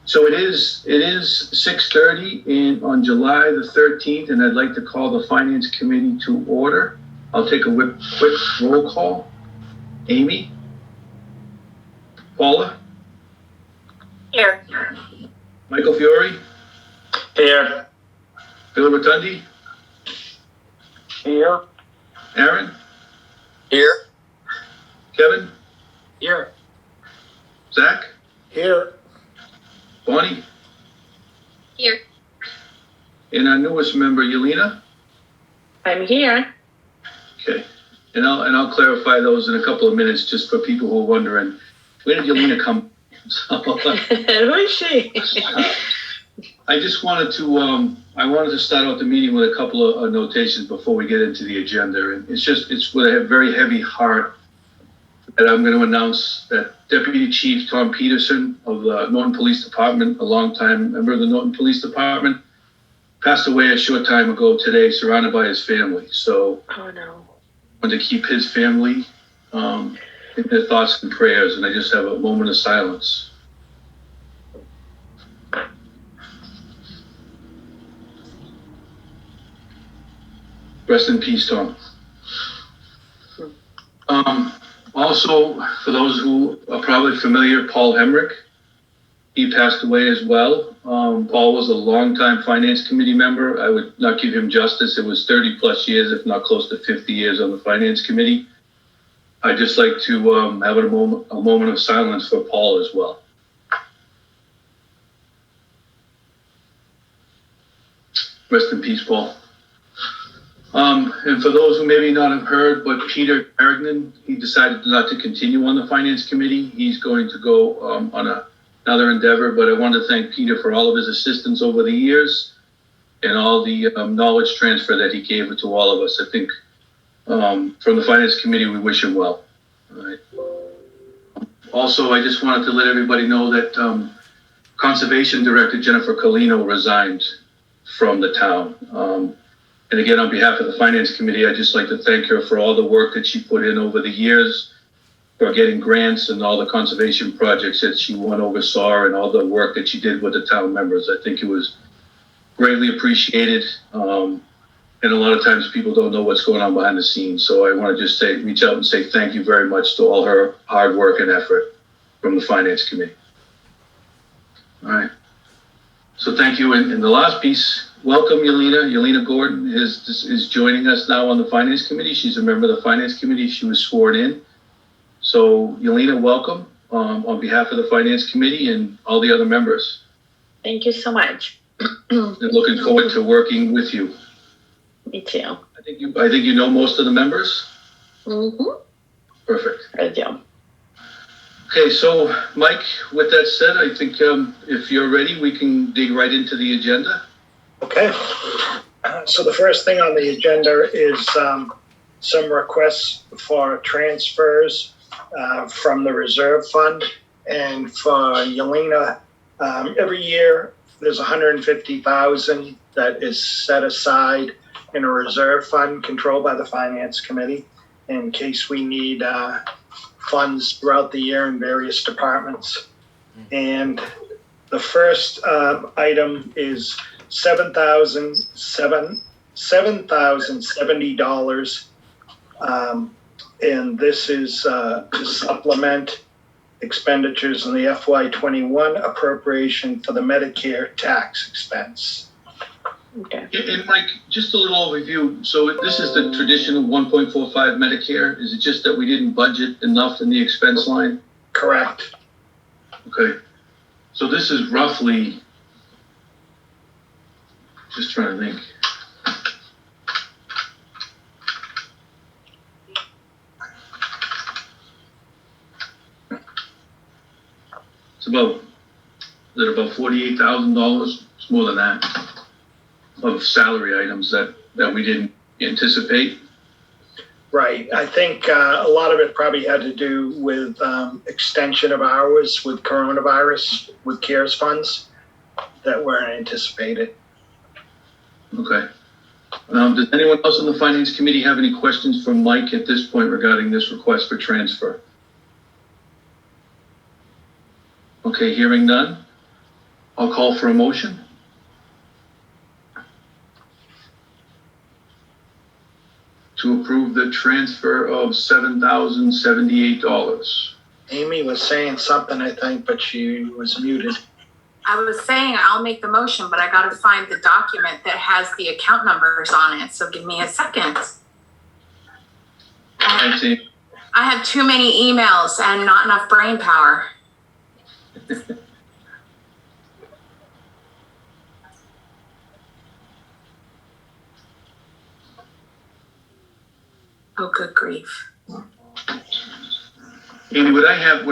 So it is 6:30 on July the 13th, and I'd like to call the Finance Committee to order. I'll take a quick roll call. Amy? Paula? Here. Michael Fiore? Here. Bill Rotundi? Here. Aaron? Here. Kevin? Here. Zach? Here. Bonnie? Here. And our newest member, Yelena? I'm here. Okay. And I'll clarify those in a couple of minutes, just for people who are wondering, where did Yelena come from? Who is she? I just wanted to start out the meeting with a couple of notations before we get into the agenda. And it's with a very heavy heart that I'm going to announce that Deputy Chief Tom Peterson of the Norton Police Department, a longtime member of the Norton Police Department, passed away a short time ago today, surrounded by his family. So Oh no. I want to keep his family in their thoughts and prayers, and I just have a moment of silence. Rest in peace, Tom. Also, for those who are probably familiar, Paul Hemrick, he passed away as well. Paul was a longtime Finance Committee member. I would not give him justice. It was 30 plus years, if not close to 50 years on the Finance Committee. I'd just like to have a moment of silence for Paul as well. Rest in peace, Paul. And for those who maybe not have heard, but Peter Carignan, he decided not to continue on the Finance Committee. He's going to go on another endeavor, but I want to thank Peter for all of his assistance over the years and all the knowledge transfer that he gave to all of us. I think from the Finance Committee, we wish him well. All right. Also, I just wanted to let everybody know that Conservation Director Jennifer Colino resigned from the town. And again, on behalf of the Finance Committee, I'd just like to thank her for all the work that she put in over the years, for getting grants and all the conservation projects that she oversaw, and all the work that she did with the town members. I think it was greatly appreciated. And a lot of times people don't know what's going on behind the scenes. So I want to just reach out and say thank you very much to all her hard work and effort from the Finance Committee. All right. So thank you. And the last piece, welcome Yelena. Yelena Gordon is joining us now on the Finance Committee. She's a member of the Finance Committee. She was sworn in. So Yelena, welcome on behalf of the Finance Committee and all the other members. Thank you so much. And looking forward to working with you. Me too. I think you know most of the members. Mm-hmm. Perfect. I do. Okay, so Mike, with that said, I think if you're ready, we can dig right into the agenda. Okay. So the first thing on the agenda is some requests for transfers from the reserve fund. And for Yelena, every year there's $150,000 that is set aside in a reserve fund controlled by the Finance Committee in case we need funds throughout the year in various departments. And the first item is $7,070. And this is to supplement expenditures in the FY21 appropriation for the Medicare tax expense. Okay. And Mike, just a little overview. So this is the traditional 1.45 Medicare. Is it just that we didn't budget enough in the expense line? Correct. Okay. So this is roughly, just trying to think. It's about $48,000? It's more than that, of salary items that we didn't anticipate. Right. I think a lot of it probably had to do with extension of hours with coronavirus, with CARES funds that weren't anticipated. Okay. Does anyone else on the Finance Committee have any questions for Mike at this point regarding this request for transfer? Okay, hearing none. I'll call for a motion. To approve the transfer of $7,078. Amy was saying something, I think, but she was muted. I was saying I'll make the motion, but I gotta find the document that has the account numbers on it, so give me a second. Thanks, Amy. I have too many emails and not enough brain power. Oh, good grief. Amy, what I have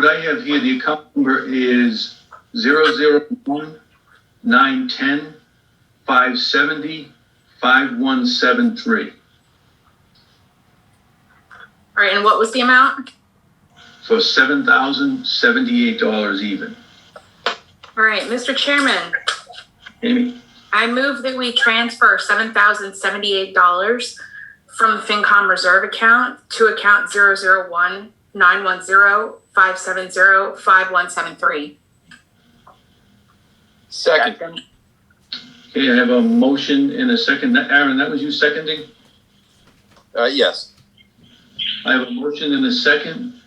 here, the account number is 001-910-570-5173. All right, and what was the amount? For $7,078 even. All right, Mr. Chairman, Amy, I move that we transfer $7,078 from the FinCom reserve account to account 001-910-570-5173. Second. okay, I have a motion and a second. Aaron, that was you seconding? Yes. I have a motion and a second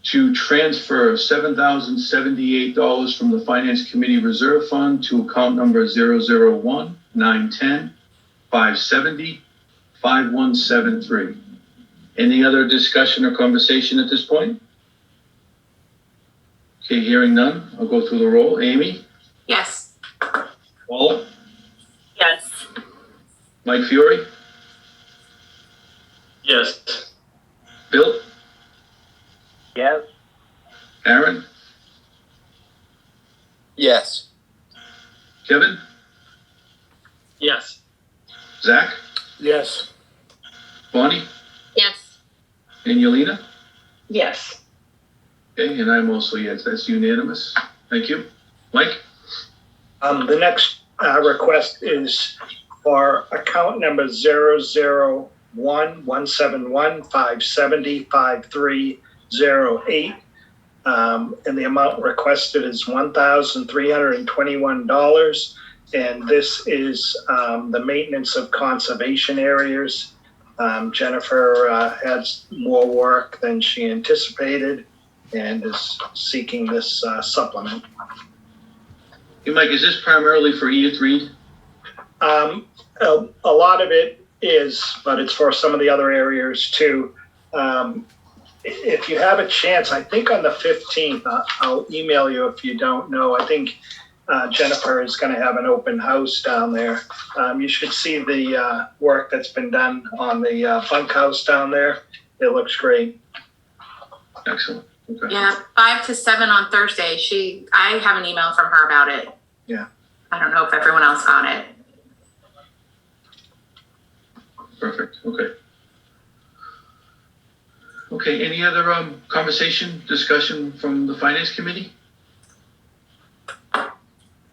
to transfer $7,078 from the Finance Committee Reserve Fund to account number 001-910-570-5173. Any other discussion or conversation at this point? Okay, hearing none, I'll go through the roll. Amy? Yes. Paula? Yes. Mike Fiore? Yes. Bill? Yes. Aaron? Yes. Kevin? Yes. Zach? Yes. Bonnie? Yes. And Yelena? Yes. Okay, and I'm also yes, that's unanimous. Thank you. Mike? The next request is for account number 001-171-570-5308. And the amount requested is $1,321. And this is the maintenance of conservation areas. Jennifer had more work than she anticipated and is seeking this supplement. Hey, Mike, is this primarily for Edith Reed? A lot of it is, but it's for some of the other areas too. If you have a chance, I think on the 15th, I'll email you if you don't know. I think Jennifer is going to have an open house down there. You should see the work that's been done on the bunkhouse down there. It looks great. Excellent. Okay. Yeah, 5 to 7 on Thursday. I have an email from her about it. Yeah. I don't know if everyone else got it. Perfect. Okay. Okay, any other conversation, discussion from the Finance Committee?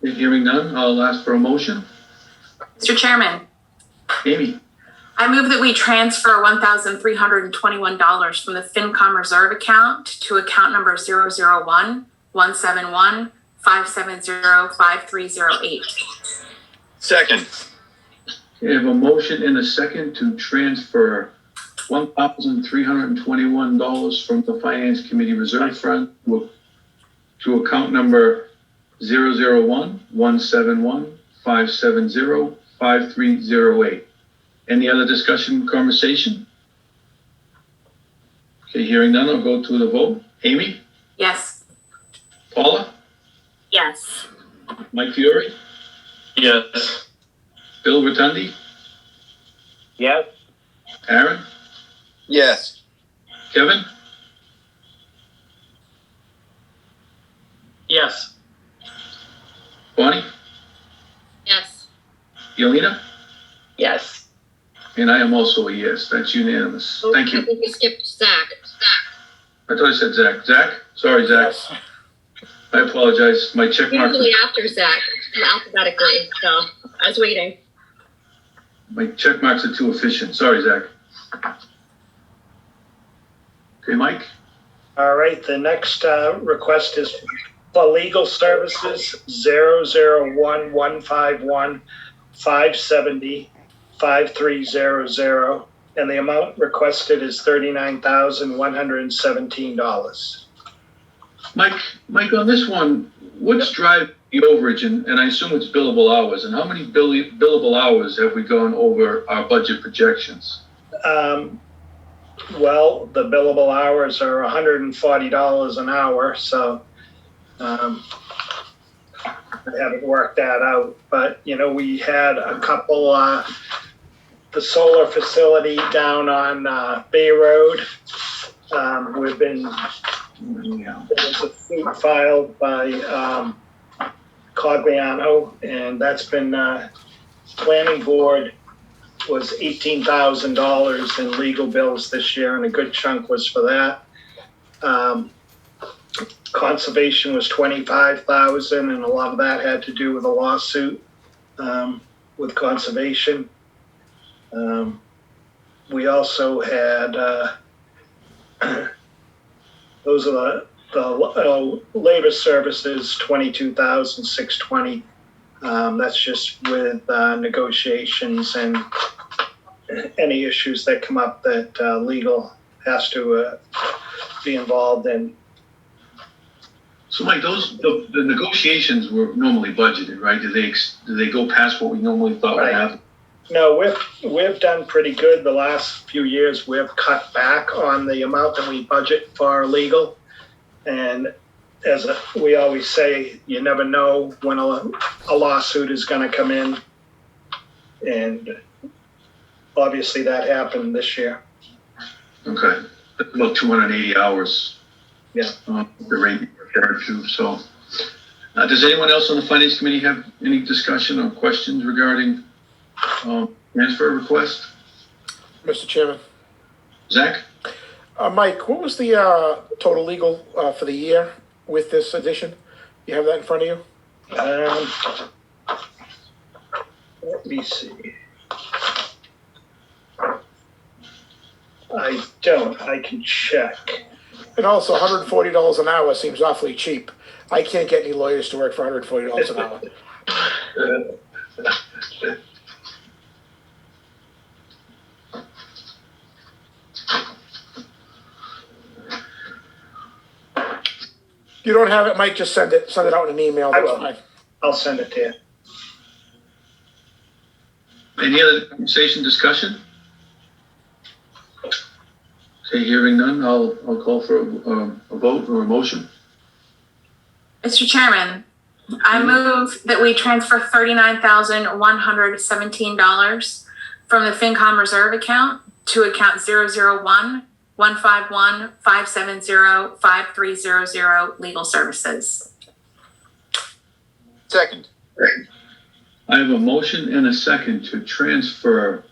Hearing none, I'll ask for a motion. Mr. Chairman, Amy? I move that we transfer $1,321 from the FinCom reserve account to account number 001-171-570-5308. Second. Okay, I have a motion and a second to transfer $1,321 from the Finance Committee Reserve Fund to account number 001-171-570-5308. Any other discussion, conversation? Okay, hearing none, I'll go to the vote. Amy? Yes. Paula? Yes. Mike Fiore? Yes. Bill Rotundi? Yes. Aaron? Yes. Kevin? Yes. Bonnie? Yes. Yelena? Yes. And I am also a yes. That's unanimous. Thank I you. think we skipped Zach. I thought I said Zach. Zach? Sorry, Zach. I apologize. My check mark. Usually after Zach, alphabetically, so I was waiting. My check marks are too efficient. Sorry, Zach. Okay, Mike? All right, the next request is For legal services, 001-151-570-5300, and the amount requested is $39,117. Mike, on this one, what's driving the overage, and I assume it's billable hours, and how many billable hours have we gone over our budget projections? Well, the billable hours are $140 an hour, so I haven't worked that out. But, we had a couple, the solar facility down on Bay Road. We've been, there was a suit filed by Cogliano, and that's been, planning board was $18,000 in legal bills this year, and a good chunk was for that. Conservation was $25,000, and a lot of that had to do with a lawsuit with conservation. We also had those are the labor services, $22,620. That's just with negotiations and any issues that come up that legal has to be involved in. So Mike, the negotiations were normally budgeted, right? Do they go past what we normally thought would happen? No, we've done pretty good the last few years. We've cut back on the amount that we budget for legal. And as we always say, you never know when a lawsuit is going to come in. And obviously that happened this year. Okay. About 280 hours. Yeah. The rate compared to. So does anyone else on the Finance Committee have any discussion or questions regarding transfer request? Mr. Chairman. Zach? Mike, what was the total legal for the year with this addition? You have that in front of you? Let me see. I don't. I can check. And also, $140 an hour seems awfully cheap. I can't get any lawyers to work for $140 an hour. You don't have it, Mike, just send it out in an email. I That's will. fine. I'll send it to you. Any other conversation, discussion? Okay, hearing none, I'll call for a vote or a motion. Mr. Chairman, I move that we transfer $39,117 from the FinCom reserve account to account 001-151-570-5300 legal services. Second. I have a motion and a second to transfer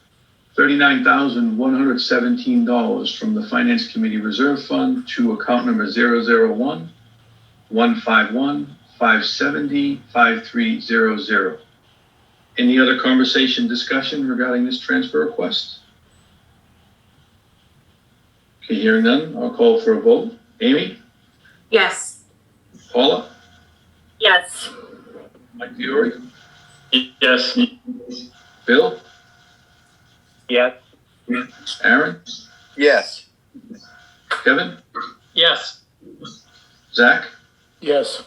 $39,117 from the Finance Committee Reserve Fund to account number 001-151-570-5300. Any other conversation, discussion regarding this transfer request? Okay, hearing none, I'll call for a vote. Amy? Yes. Paula? Yes. Mike Fiore? Yes. Bill? Yes. Aaron? Yes. Kevin? Yes. Zach? Yes.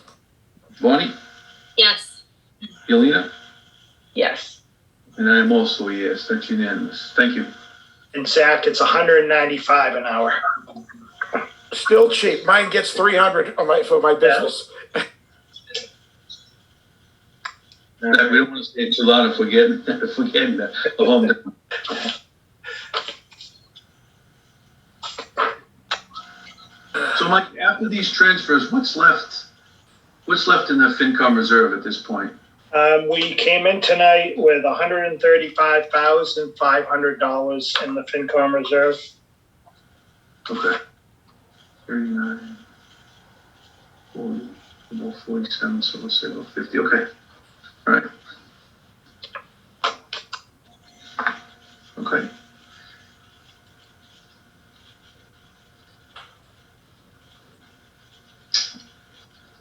Bonnie? Yes. Yelena? Yes. And I am also a yes. That's unanimous. Thank you. And Zach, it's $195 an hour. Still cheap. Mine gets $300 for my business. We don't want to stay too long if we're getting the home. So Mike, after these transfers, what's left? What's left in the FinCom reserve at this point? We came in tonight with $135,500 in the FinCom reserve. Okay. 39, 40, about 47, so let's say about 50. Okay. All right. Okay.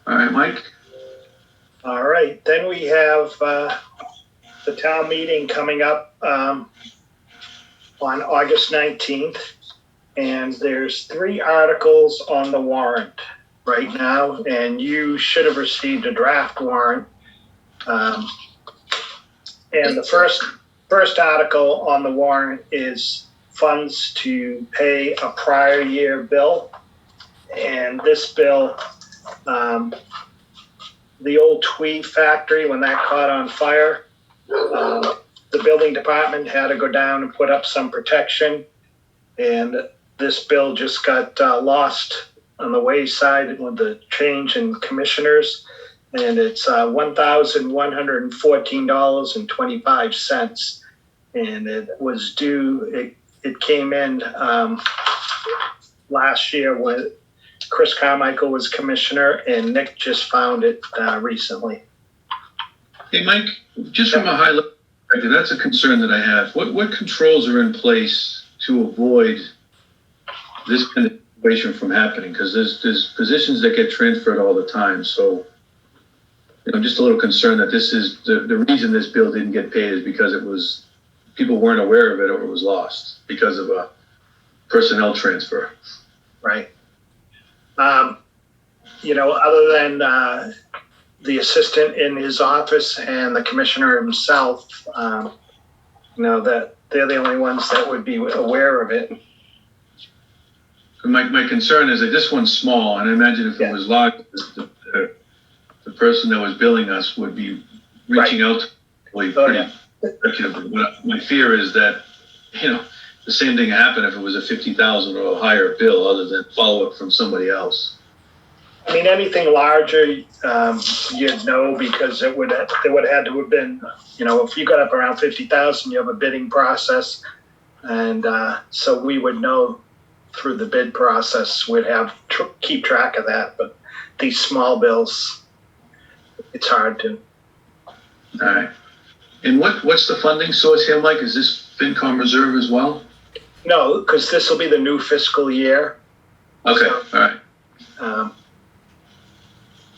All right, Mike. then we have the town meeting coming up on August 19th. And there's 3 articles on the warrant right now, and you should have received a draft warrant. And the first article on the warrant is funds to pay a prior year bill. And this bill, the old Twee factory, when that caught on fire, the building department had to go down and put up some protection. And this bill just got lost on the wayside with the change in commissioners. And it's $1,114.25. And it was due, it came in last year when Chris Carmichael was commissioner, and Nick just found it recently. Hey, Mike, just from a high level perspective, that's a concern that I have. What controls are in place to avoid this kind of situation from happening? Because there's positions that get transferred all the time. So, I'm just a little concerned that this is the reason this bill didn't get paid is because people weren't aware of it or it was lost because of a personnel transfer. Right. Other than the assistant in his office and the commissioner himself, that they're the only ones that would be aware of it. My concern is that this one's small, and I imagine if it was locked, the person that was billing us would be reaching out to pretty executively. My fear is that, the same thing happened if it was a $50,000 or a higher bill, other than follow up from somebody else. I mean, anything larger, you'd know, because it would have had to have been, if you got up around 50,000, you have a bidding process, and so we would know through the bid process. We'd have keep track of that. But these small bills, it's hard to. All right. And what's the funding source here, Mike? Is this FinCom reserve as well? No, because this will be the new fiscal year. Okay. So, all right.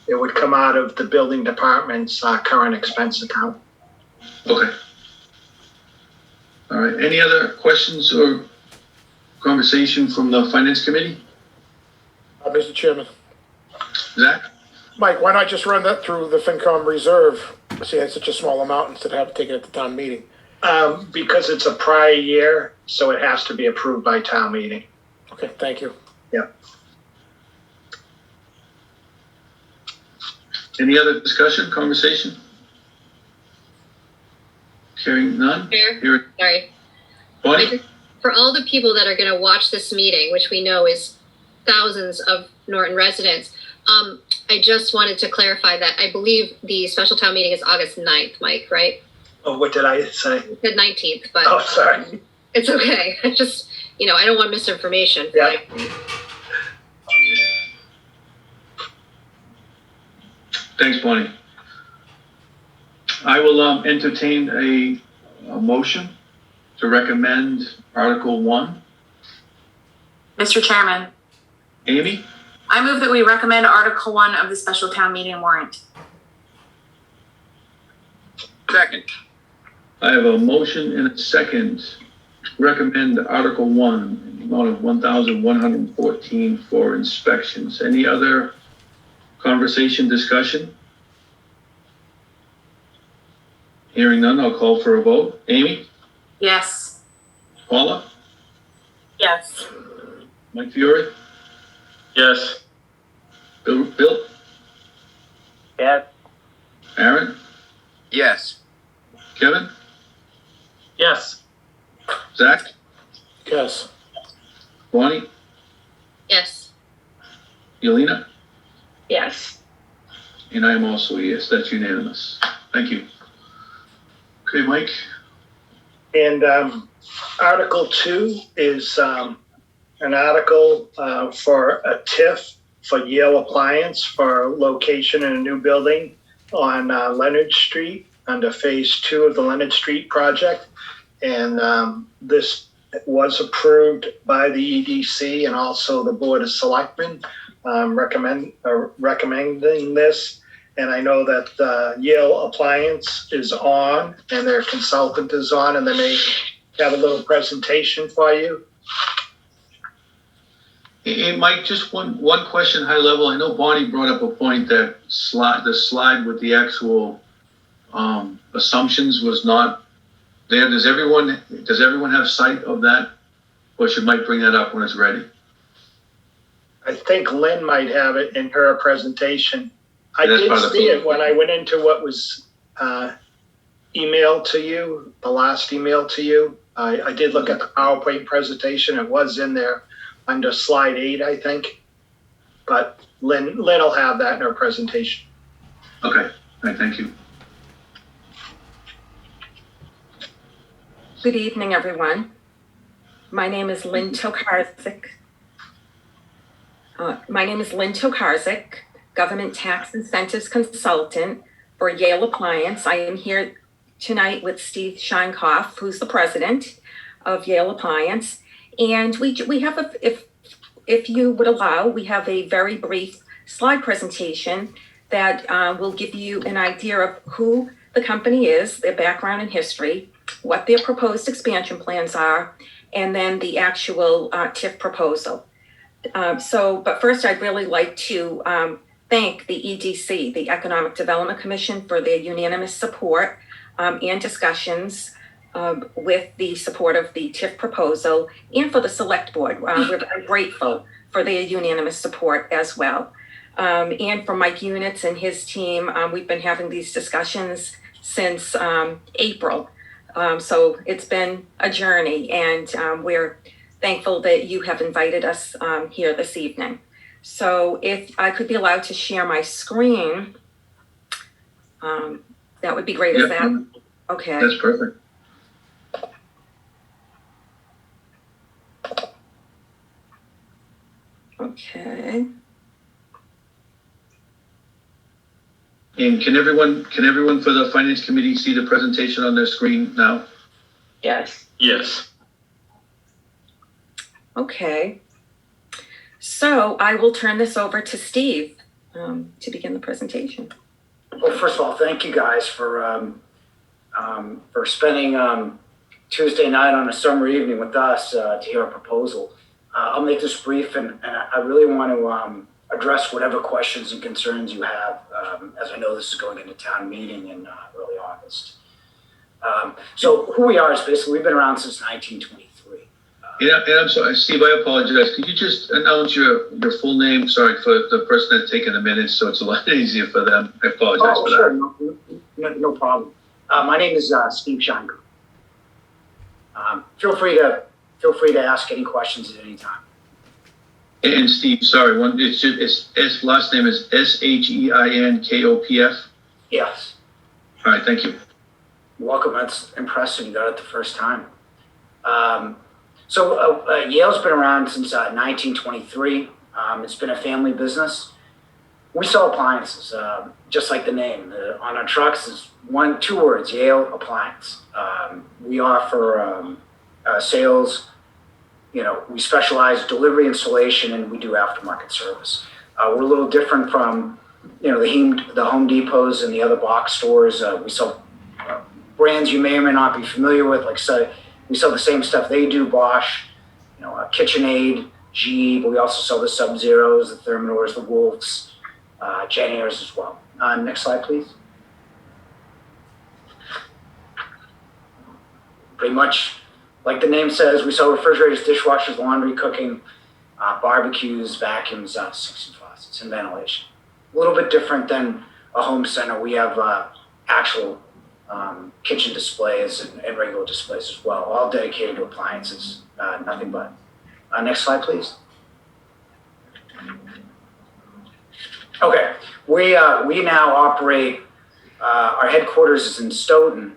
It would come out of the building department's current expense account. Okay. All right. Any other questions or conversation from the Finance Committee? Mr. Chairman. Zach? Mike, why not just run that through the FinCom reserve? See, it's such a small amount instead of having to take it at the town meeting. Because it's a prior year, so it has to be approved by town meeting. Okay, thank you. Yeah. Any other discussion, conversation? Hearing none? Chair, sorry. Bonnie? For all the people that are going to watch this meeting, which we know is thousands of Norton residents, I just wanted to clarify that I believe the special town meeting is August 9th, Mike, right? Oh, what did I say? You said 19th, but Oh, sorry. it's okay. I just, I don't want misinformation. Yeah. Thanks, Bonnie. I will entertain a motion to recommend Article 1. Mr. Chairman, Amy? I move that we recommend Article 1 of the special town meeting warrant. Second. I have a motion and a second to recommend Article 1 in the amount of $1,114 for inspections. Any other conversation, discussion? Hearing none, I'll call for a vote. Amy? Yes. Paula? Yes. Mike Fiore? Yes. Bill? Yes. Aaron? Yes. Kevin? Yes. Zach? Yes. Bonnie? Yes. Yelena? Yes. And I am also a yes. That's unanimous. Thank you. Okay, Mike? And Article 2 is an article for a TIF for Yale Appliance for location in a new building on Leonard Street under Phase 2 of the Leonard Street project. And this was approved by the EDC and also the Board of Selectmen recommending this. And I know that Yale Appliance is on and their consultant is on, and they may have a little presentation for you. Hey, Mike, just one question, high level. I know Bonnie brought up a point that the slide with the actual assumptions was not there. Does everyone have sight of that? Or should Mike bring that up when it's ready? I think Lynn might have it in her presentation. I That's did part of the see it photo. when I went into what was emailed to you, the last email to you. I did look at the PowerPoint presentation. It was in there under slide 8, I think. But Lynn will have that in her presentation. Okay, all right, thank you. Good evening, everyone. My name is Lynn Tokarczyk. Government Tax Incentives Consultant for Yale Appliance. I am here tonight with Steve Scheinkoff, who's the president of Yale Appliance. And we have, if you would allow, we have a very brief slide presentation that will give you an idea of who the company is, their background and history, what their proposed expansion plans are, and then the actual TIF proposal. But first, I'd really like to thank the EDC, the Economic Development Commission, for their unanimous support and discussions with the support of the TIF proposal, and for the Select Board. We're very grateful for their unanimous support as well. And for Mike Units and his team, we've been having these discussions since April. So it's been a journey, and we're thankful that you have invited us here this evening. So if I could be allowed to share my screen, that would be great. Is that okay? That's perfect. Okay. And can everyone for the Finance Committee see the presentation on their screen now? Yes. Yes. Okay. So I will turn this over to Steve to begin the presentation. Well, first of all, thank you guys for spending Tuesday night on a summer evening with us to hear our proposal. I'll make this brief, and I really want to address whatever questions and concerns you have, as I know this is going into town meeting in early August. So who we are is basically, we've been around since 1923. Yeah, and I'm sorry, Steve, I apologize. Could you just announce your full name? Sorry for the person that's taking the minutes, so it's a lot easier for them. I apologize for sure, that. no problem. My name is Steve Scheinkoff. Feel free to ask any questions at any time. And Steve, sorry, his last name is Scheinkopf. Yes. All right, thank you. You're welcome. That's impressive. You got it the first time. So Yale's been around since 1923. It's been a family business. We sell appliances, just like the name. On our trucks is two words, Yale Appliance. We offer sales. We specialize delivery, installation, and we do aftermarket service. We're a little different from, the Home Depots and the other box stores. We sell brands you may or may not be familiar with, we sell the same stuff they do, Bosch, KitchenAid, GE, but we also sell the Sub-Zeros, the Thermadors, the Wolves, JennAirs as well. Next slide, please. Pretty much, like the name says, we sell refrigerators, dishwashers, laundry, cooking, barbecues, vacuums, sinks and faucets, and ventilation. A little bit different than a home center. We have actual kitchen displays and regular displays as well, all dedicated to appliances, nothing but. Next slide, please. Okay, we now operate, our headquarters is in Stoughton.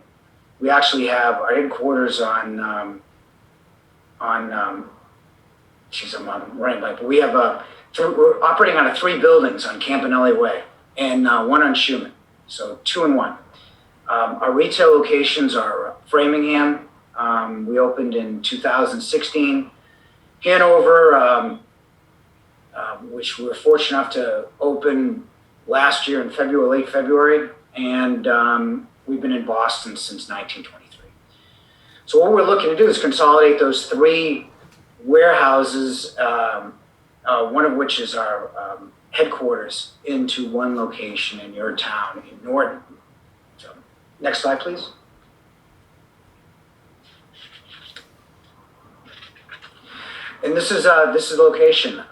We actually have our headquarters I'm running blank, but we have we're operating out of 3 buildings on Campanelli Way and 1 on Schumann, so 2 in 1. Our retail locations are Framingham. We opened in 2016. Hanover, which we were fortunate enough to open last year in February, late February, and we've been in Boston since 1923. So what we're looking to do is consolidate those 3 warehouses, one of which is our headquarters, into one location in your town in Norton. So, next slide, please. And this is location.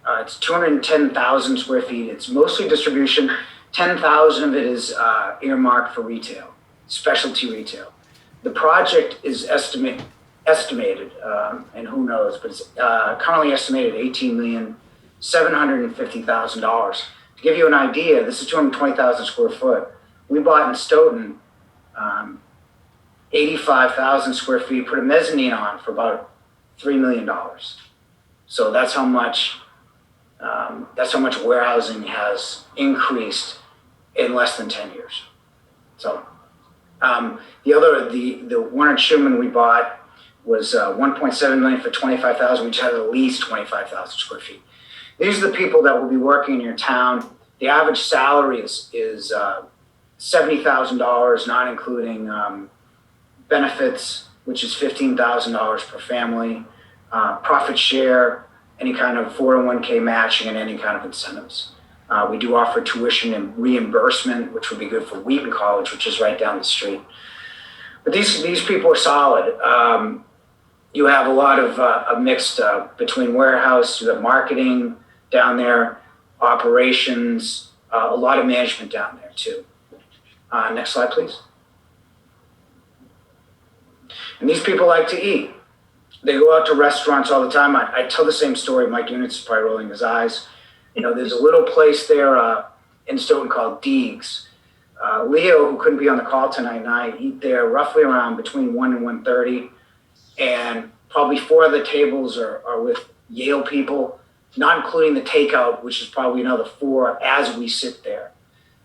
It's 210,000 square feet. It's mostly distribution. 10,000 of it is earmarked for retail, specialty retail. The project is estimated, and who knows, but it's currently estimated at $18,750,000. To give you an idea, this is 220,000 square foot. We bought in Stoughton 85,000 square feet, put a mezzanine on for about $3 million. So that's how much warehousing has increased in less than 10 years. So the one in Schumann we bought was 1.7 million for 25,000, which had at least 25,000 square feet. These are the people that will be working in your town. The average salary is $70,000, not including benefits, which is $15,000 per family, profit share, any kind of 401k matching, and any kind of incentives. We do offer tuition and reimbursement, which would be good for Wheaton College, which is right down the street. But these people are solid. You have a lot of a mixed between warehouse, you have marketing down there, operations, a lot of management down there too. Next slide, please. And these people like to eat. They go out to restaurants all the time. I tell the same story. Mike Units is probably rolling his eyes. You know, there's a little place there in Stoughton called Deegs. Leo, who couldn't be on the call tonight, and I eat there roughly around between 1 and 1:30. And probably 4 of the tables are with Yale people, not including the takeout, which is probably another 4 as we sit there.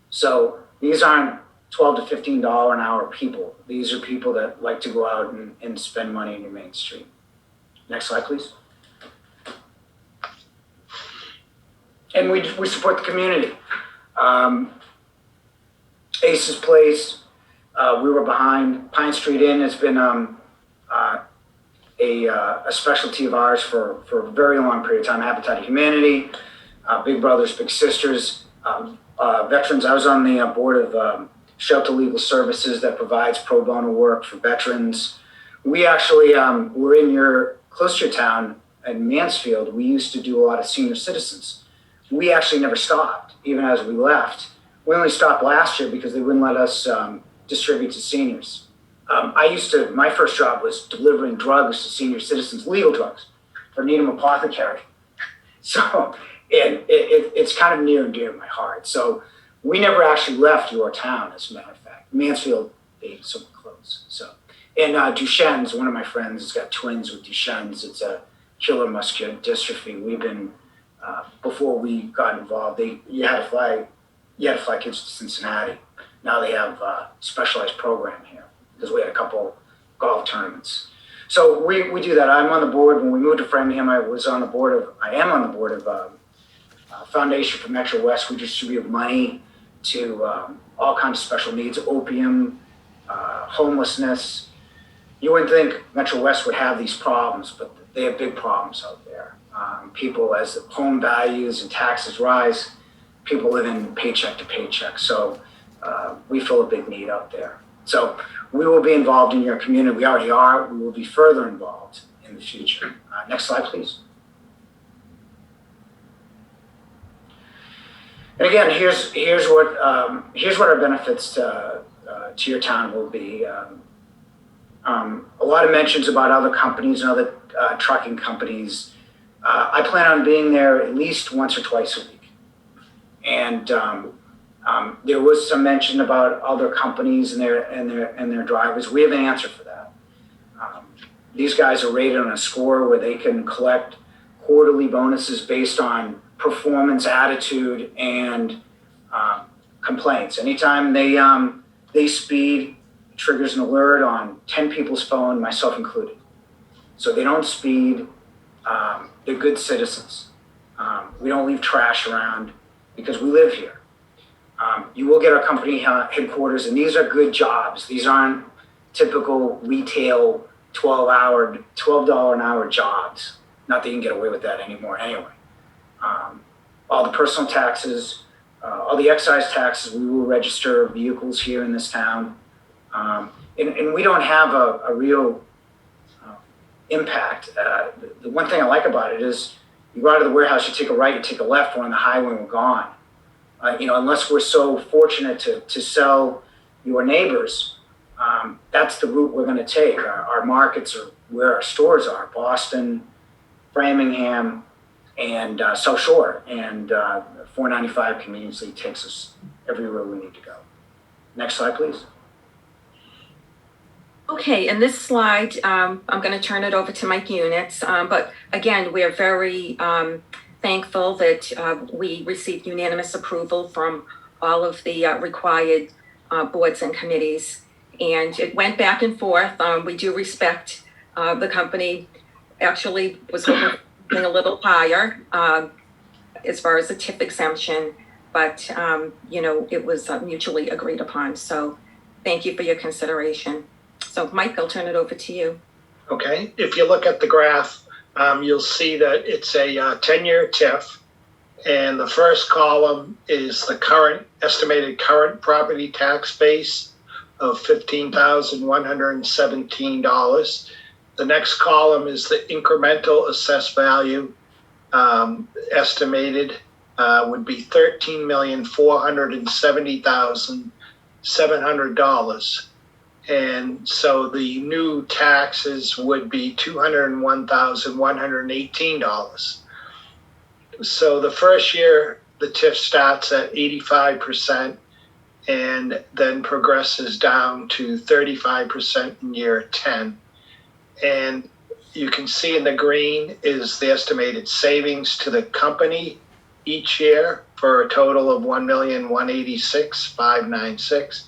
So these aren't $12 to $15 an hour people. These are people that like to go out and spend money in your main street. Next slide, please. And we support the community. Ace's Place, we were behind. Pine Street Inn has been a specialty of ours for a very long period of time. Habitat of Humanity, Big Brothers Big Sisters, veterans. I was on the board of Shelter Legal Services that provides pro bono work for veterans. We actually were close to your town in Mansfield. We used to do a lot of senior citizens. We actually never stopped, even as we left. We only stopped last year because they wouldn't let us distribute to seniors. My first job was delivering drugs to senior citizens, legal drugs, for Needham Apothecary. So it's kind of near and dear to my heart. So we never actually left your town, as a matter of fact. Mansfield being so close. So, and Duchenne's, one of my friends has got twins with Duchenne's. It's a killer muscular dystrophy. We've been before we got involved. You had to fly kids to Cincinnati. Now they have a specialized program here because we had a couple golf tournaments. So we do that. I'm on the board. When we moved to Framingham, I am on the board of Foundation for Metro West. We distribute money to all kinds of special needs, opium, homelessness. You wouldn't think Metro West would have these problems, but they have big problems out there. People, as home values and taxes rise, people live in paycheck to paycheck. So we feel a big need out there. So we will be involved in your community. We already are. We will be further involved in the future. Next slide, please. And again, here's what our benefits to your town will be. A lot of mentions about other companies and other trucking companies. I plan on being there at least once or twice a week. And there was some mention about other companies and their drivers. We have an answer for that. These guys are rated on a score where they can collect quarterly bonuses based on performance, attitude, and complaints. Anytime they speed, it triggers an alert on 10 people's phone, myself included. So they don't speed. They're good citizens. We don't leave trash around. because we live here. You will get our company headquarters, and these are good jobs. These aren't typical retail $12 an hour jobs. Not that you can get away with that anymore anyway. All the personal taxes, all the excise taxes, we will register vehicles here in this town. And we don't have a real impact. The one thing I like about it is you go out of the warehouse, you take a right, you take a left, we're on the highway and we're gone. Unless we're so fortunate to sell your neighbors, that's the route we're going to take. Our markets are where our stores are: Boston, Framingham, and South Shore. And 495 conveniently takes us everywhere we need to go. Next slide, please. Okay, in this slide, I'm going to turn it over to Mike Units. But again, we're very thankful that we received unanimous approval from all of the required boards and committees. And it went back and forth. We do respect the company. Actually was hoping a little higher as far as the TIF exemption, but it was mutually agreed upon. So thank you for your consideration. So Mike, I'll turn it over to you. Okay, if you look at the graph, you'll see that it's a 10-year TIF, and the first column is the estimated current property tax base of $15,117. The next column is the incremental assessed value, estimated would be $13,470,700. And so the new taxes would be $201,118. So the first year, the TIF starts at 85% and then progresses down to 35% in year 10. And you can see in the green is the estimated savings to the company each year for a total of $1,186,596.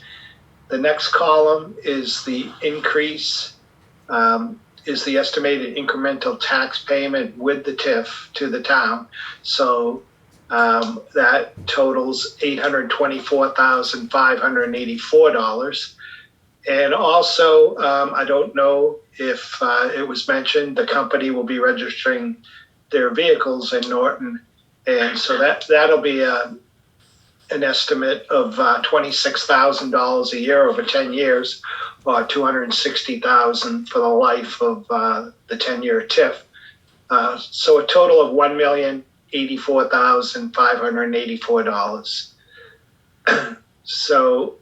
The next column is the increase, is the estimated incremental tax payment with the TIF to the town. So that totals $824,584. And also, I don't know if it was mentioned, the company will be registering their vehicles in Norton. And so that'll be an estimate of $26,000 a year over 10 years, or $260,000 for the life of the 10-year TIF. So a total of $1,084,584. So,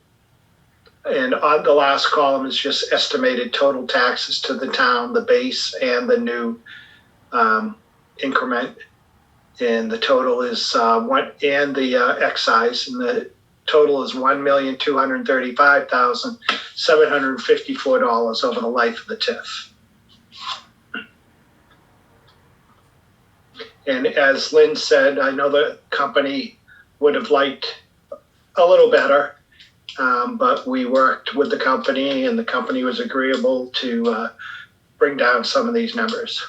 and on the last column is just estimated total taxes to the town, the base and the new increment. And the total is the excise, and the total is $1,235,754 over the life of the TIF. And as Lynn said, I know the company would have liked a little better, but we worked with the company, and the company was agreeable to bring down some of these numbers.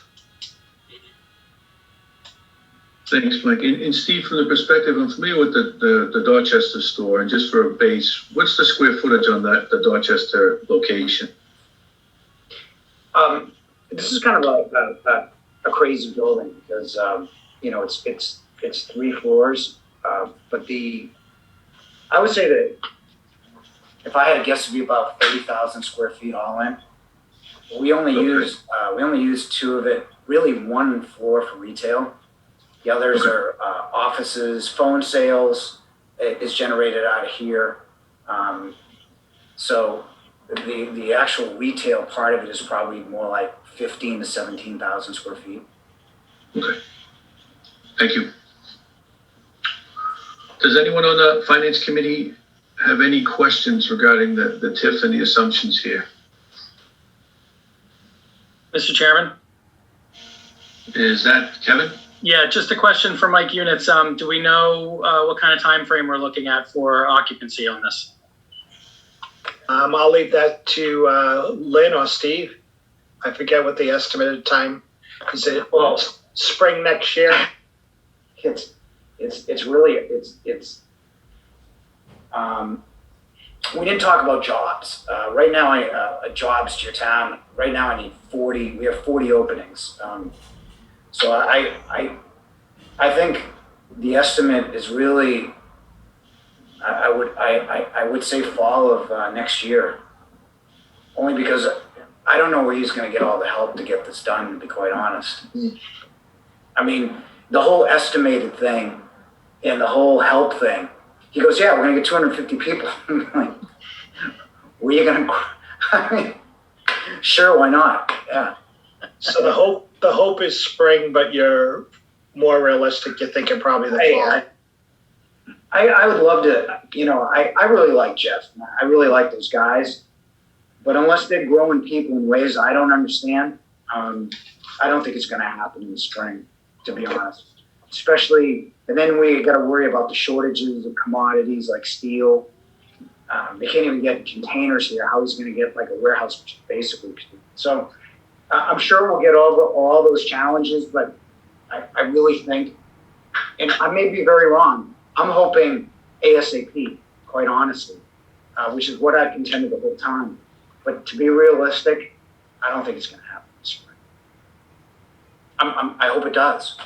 Thanks, Mike. And Steve, from the perspective, I'm familiar with the Dorchester store, and just for a base, what's the square footage on the Dorchester location? This is kind of a crazy building because it's 3 floors, but I would say that if I had to guess, it'd be about 30,000 square feet all in. We only use 2 of it, really 1 floor for retail. The others are offices, phone sales is generated out of here. So the actual retail part of it is probably more like 15 to 17,000 square feet. Okay. Thank you. Does anyone on the Finance Committee have any questions regarding the TIF and the assumptions here? Mr. Chairman? Is that Kevin? Yeah, just a question for Mike Units. Do we know what kind of time frame we're looking at for occupancy on this? I'll leave that to Lynn or Steve. I forget what the estimated time is. It spring next year. it's really, we didn't talk about jobs. Right now, jobs to your town, right now I need 40, we have 40 openings. So I think the estimate is really, I would say fall of next year. Only because I don't know where he's gonna get all the help to get this done, to be quite honest. I mean, the whole estimated thing and the whole help thing, he goes, yeah, we're gonna get 250 people. I'm like, where you gonna, I mean, sure, why not? Yeah. So the hope is spring, but you're more realistic. You're thinking probably the Hey, fall. I would love to, I really like Jeff. I really like those guys. But unless they're growing people in ways I don't understand, I don't think it's going to happen in the spring, to be honest. Especially, and then we got to worry about the shortages of commodities like steel. They can't even get containers here. How he's going to get like a warehouse, basically. So I'm sure we'll get over all those challenges, but I really think, and I may be very wrong, I'm hoping ASAP, quite honestly, which is what I've contended the whole time. But to be realistic, I don't think it's going to happen this spring. I hope it does.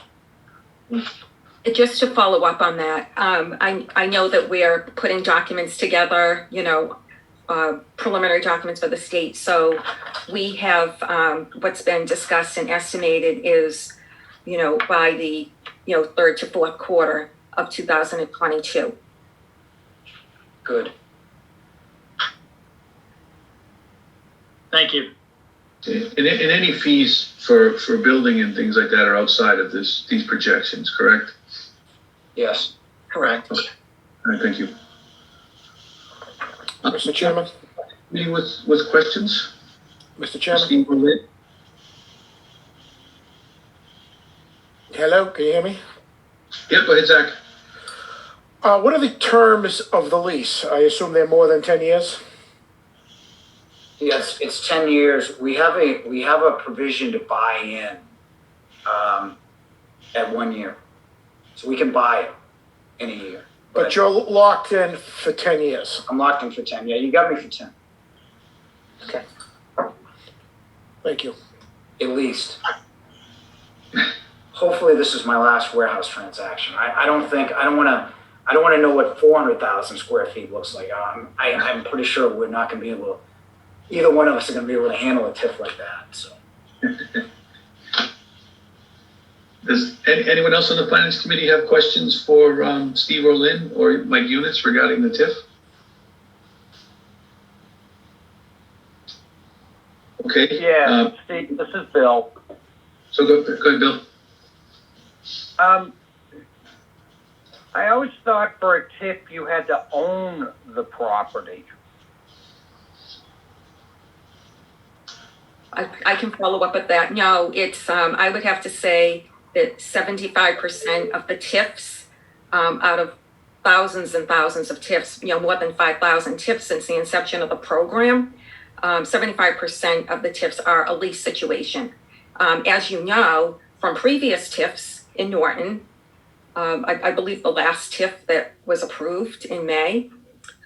Just to follow up on that, I know that we're putting documents together, preliminary documents for the state. So we have, what's been discussed and estimated is, by the, third to fourth quarter of 2022. Good. Thank you. And any fees for building and things like that are outside of these projections, correct? Yes. Correct. All right, thank you. Mr. Chairman, Meeting with questions? Mr. Chairman, Steve Rolette? hello, can you hear me? Yep, go ahead, Zach. What are the terms of the lease? I assume they're more than 10 years? Yes, it's 10 years. We have a provision to buy in at 1 year. So we can buy it in a year. But you're locked in for 10 years. I'm locked in for 10. Yeah, you got me for 10, Okay. Thank you. at least. Hopefully this is my last warehouse transaction. I don't want to know what 400,000 square feet looks like. I'm pretty sure we're not going to be able to, either one of us are going to be able to handle a TIF like that. So Does anyone else on the finance committee have questions for Steve Orlin or Mike Units regarding the TIF? Okay. Yeah, Steve, this is Bill. So go ahead, Bill. I always thought for a TIF you had to own the property. I can follow up with that. No, it's, I would have to say that 75% of the TIFs, out of thousands and thousands of TIFs, more than 5,000 TIFs since the inception of the program, 75% of the TIFs are a lease situation. As you know, from previous TIFs in Norton, I believe the last TIF that was approved in May,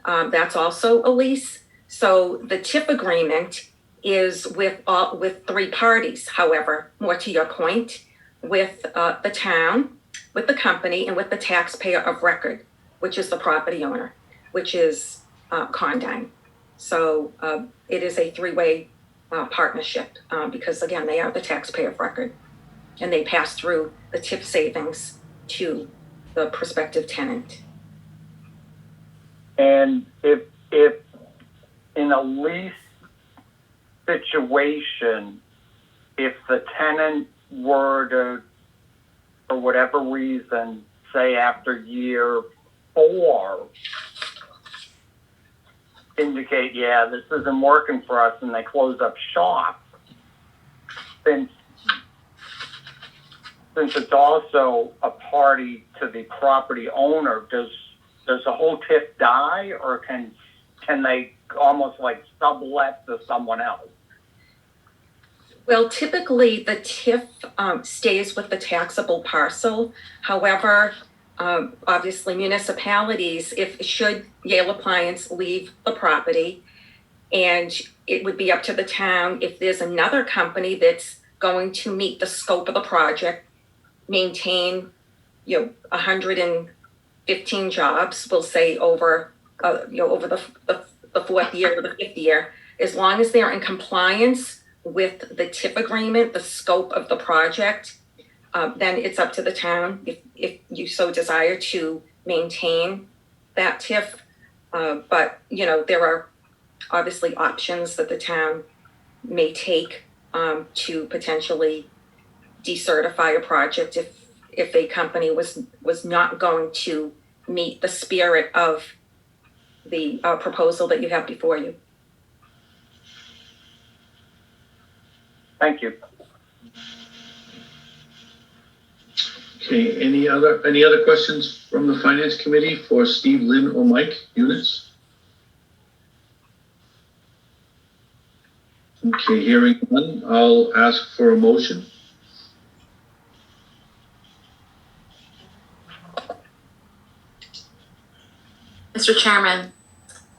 that's also a lease. So the TIF agreement is with three parties. However, more to your point, with the town, with the company, and with the taxpayer of record, which is the property owner, which is Condyne. So it is a three-way partnership because, again, they are the taxpayer of record, and they pass through the TIF savings to the prospective tenant. And if in a lease situation, if the tenant were to, for whatever reason, say after year 4, indicate, yeah, this isn't working for us, and they close up shop, since it's also a party to the property owner, does the whole TIF die, or can they almost like sublet to someone else? Well, typically the TIF stays with the taxable parcel. However, obviously municipalities, if should Yale Appliance leave the property, and it would be up to the town if there's another company that's going to meet the scope of the project, maintain, 115 jobs, we'll say over, over the fourth year or the fifth year, as long as they're in compliance with the TIF agreement, the scope of the project, then it's up to the town if you so desire to maintain that TIF. But, there are obviously options that the town may take to potentially decertify a project if a company was not going to meet the spirit of the proposal that you have before you. Thank you. Okay, any other questions from the Finance Committee for Steve, Lynn, or Mike Units? Okay, hearing none, I'll ask for a motion. Mr. Chairman,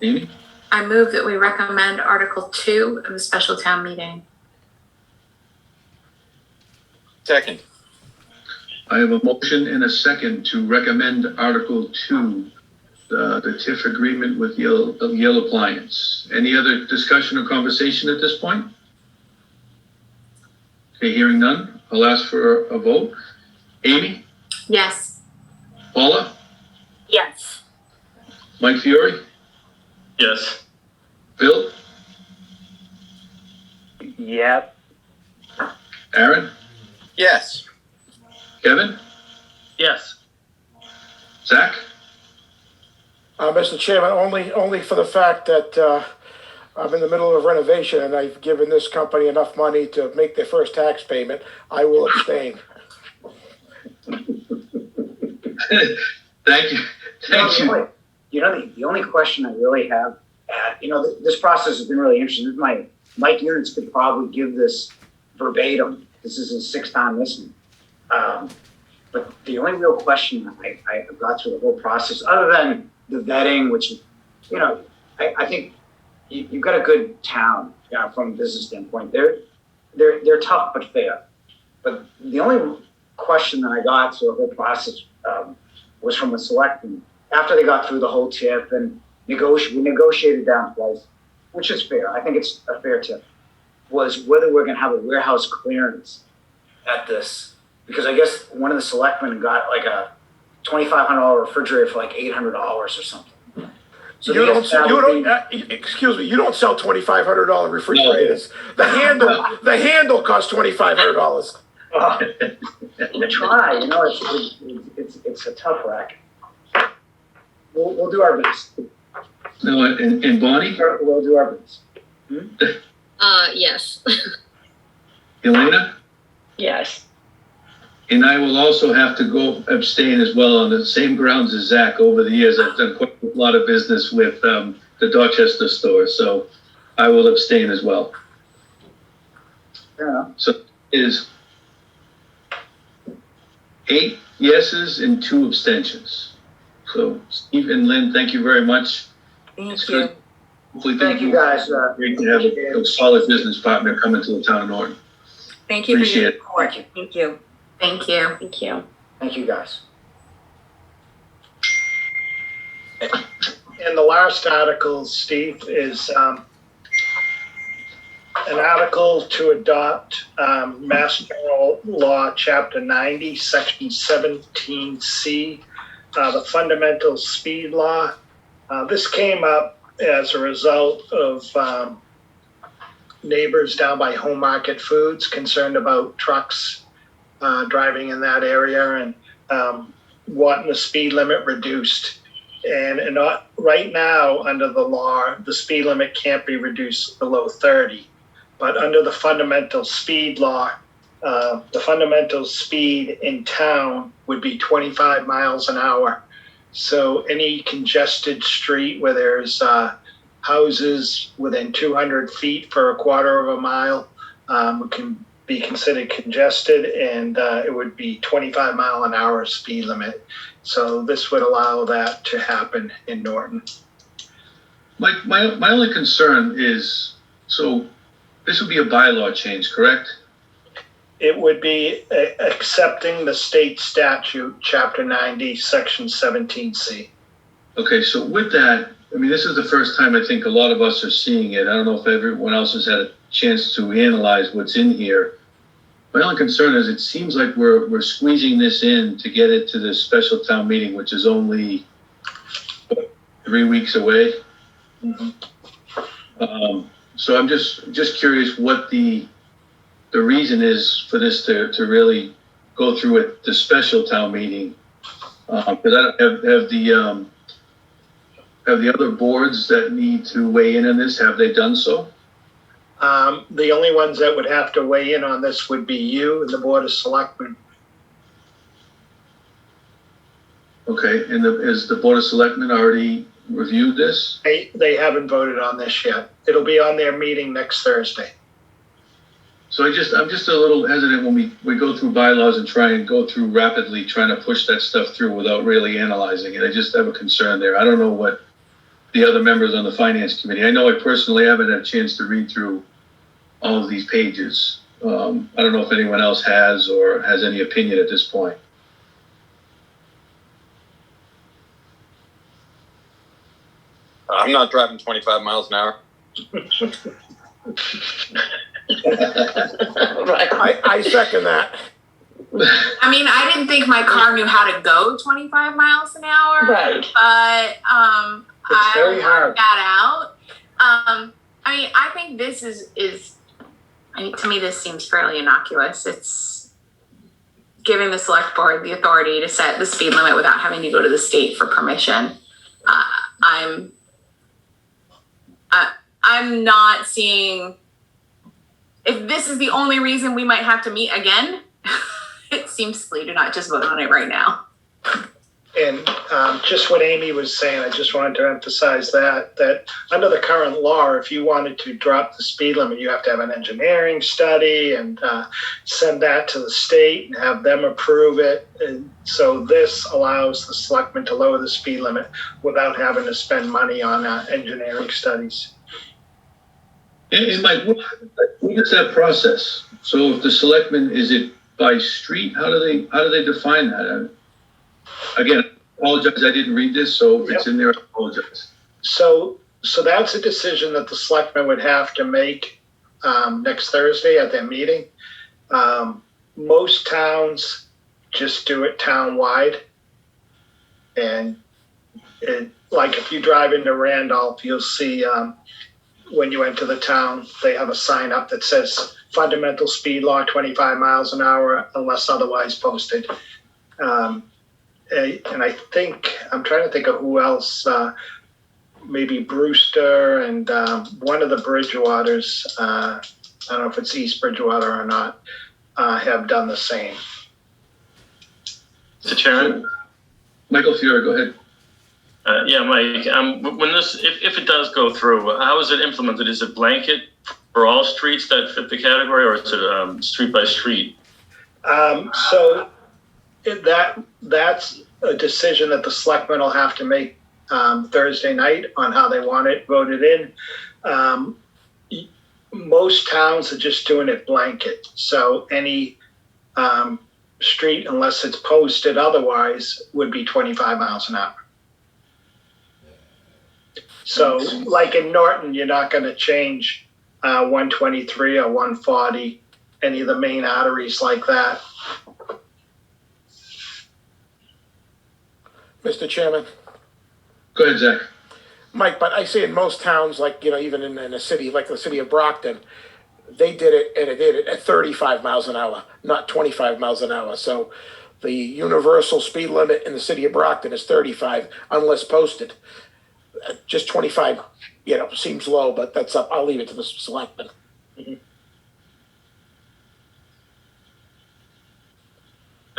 Amy? I move that we recommend Article 2 of the special town meeting. Second. I have a motion and a second to recommend Article 2, the TIF agreement with Yale Appliance. Any other discussion or conversation at this point? Okay, hearing none, I'll ask for a vote. Amy? Yes. Paula? Yes. Mike Fiore? Yes. Bill? Yes. Aaron? Yes. Kevin? Yes. Zach? Mr. Chairman, only for the fact that I'm in the middle of renovation and I've given this company enough money to make their first tax payment, I will abstain. Thank you. Thank you. The only question I really have, this process has been really interesting. Mike Units could probably give this verbatim. This is his sixth time listening. But the only real question I got through the whole process, other than the vetting, which, I think you've got a good town from a business standpoint. They're tough but fair. But the only question that I got through the whole process was from a selectman. After they got through the whole TIF and we negotiated down twice, which is fair. I think it's a fair TIF. Was whether we're going to have a warehouse clearance at this, because I guess one of the selectmen got like a $2,500 refrigerator for like $800 or something. So You don't sell $2,500 refrigerators. No. The handle costs $2,500. We try, it's a tough racket. We'll do our best. No, and Bonnie? We'll do our best. Yes. Elena? Yes. And I will also have to go abstain as well on the same grounds as Zach. Over the years, I've done quite a lot of business with the Dorchester store, so I will abstain as well. Fair enough. So it is 8 yeses and 2 abstentions. So Steve and Lynn, thank you very much. Thank you. Hopefully, Thank you guys. Great to have a solid business partner coming to the town of Norton. Thank you for Appreciate your it. support. Thank you. Thank you. Thank you. Thank you guys. And the last article, Steve, is an article to adopt Mass General Law, Chapter 90, Section 17C, the fundamental speed law. This came up as a result of neighbors down by Home Market Foods concerned about trucks driving in that area and wanting the speed limit reduced. And not right now, under the law, the speed limit can't be reduced below 30. But under the fundamental speed law, the fundamental speed in town would be 25 miles an hour. So any congested street where there's houses within 200 feet for a quarter of a mile can be considered congested, and it would be 25-mile-an-hour speed limit. So this would allow that to happen in Norton. My only concern is, so this would be a bylaw change, correct? It would be accepting the state statute, Chapter 90, Section 17C. Okay, so with that, I mean, this is the first time I think a lot of us are seeing it. I don't know if everyone else has had a chance to analyze what's in here. My only concern is it seems like we're squeezing this in to get it to this special town meeting, which is only 3 weeks away. So I'm just curious what the reason is for this to really go through at the special town meeting. Because have the other boards that need to weigh in on this, have they done so? The only ones that would have to weigh in on this would be you and the Board of Selectmen. Okay, and has the Board of Selectmen already reviewed this? They haven't voted on this yet. It'll be on their meeting next Thursday. So I'm just a little hesitant when we go through bylaws and try and go through rapidly, trying to push that stuff through without really analyzing it. I just have a concern there. I don't know what the other members on the Finance Committee, I know I personally haven't had a chance to read through all of these pages. I don't know if anyone else has or has any opinion at this point. I'm not driving 25 miles an hour. I second that. I mean, I didn't think my car knew how to go 25 miles an hour. Right. But It's very I hard. worked that out. I mean, I think this is I mean, to me, this seems fairly innocuous. It's giving the select board the authority to set the speed limit without having to go to the state for permission. I'm not seeing, if this is the only reason we might have to meet again, it seems silly to not just vote on it right now. And just what Amy was saying, I just wanted to emphasize that under the current law, if you wanted to drop the speed limit, you have to have an engineering study and send that to the state and have them approve it. And so this allows the selectmen to lower the speed limit without having to spend money on engineering studies. And Mike, what is that process? So if the selectmen, is it by street? How do they define that? Again, I apologize, I didn't read this, so if it's in there, I apologize. So that's a decision that the selectmen would have to make next Thursday at their meeting. Most towns just do it town-wide. And like if you drive into Randolph, you'll see when you enter the town, they have a sign up that says fundamental speed law, 25 miles an hour, unless otherwise posted. And I think, I'm trying to think of who else, maybe Brewster and one of the Bridgewaters, I don't know if it's East Bridgewater or not, have done the same. Mr. Chairman? Michael Fiore, go ahead. Yeah, Mike, when this, if it does go through, how is it implemented? Is it blanket for all streets that fit the category, or is it street by street? So that's a decision that the selectmen will have to make Thursday night on how they want it voted in. Most towns are just doing it blanket. So any street, unless it's posted otherwise, would be 25 miles an hour. So like in Norton, you're not going to change 123 or 140, any of the main arteries like that. Mr. Chairman. Go ahead, Zach. Mike, but I see in most towns, like, even in a city, like the city of Brockton, they did it, and it did it at 35 miles an hour, not 25 miles an hour. So the universal speed limit in the city of Brockton is 35 unless posted. Just 25, seems low, but that's up. I'll leave it to the selectmen.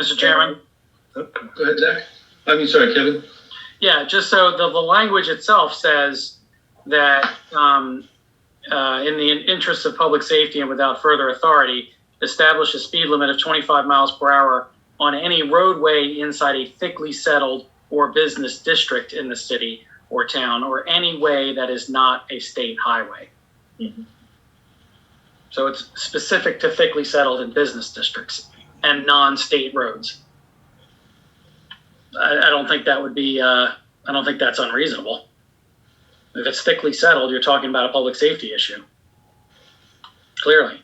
Mr. Chairman? Go ahead, Zach. Sorry, Kevin. Yeah, just so the language itself says that in the interest of public safety and without further authority, establish a speed limit of 25 miles per hour on any roadway inside a thickly settled or business district in the city or town, or any way that is not a state highway. So it's specific to thickly settled and business districts and non-state roads. I don't think that would be, I don't think that's unreasonable. If it's thickly settled, you're talking about a public safety issue. Clearly.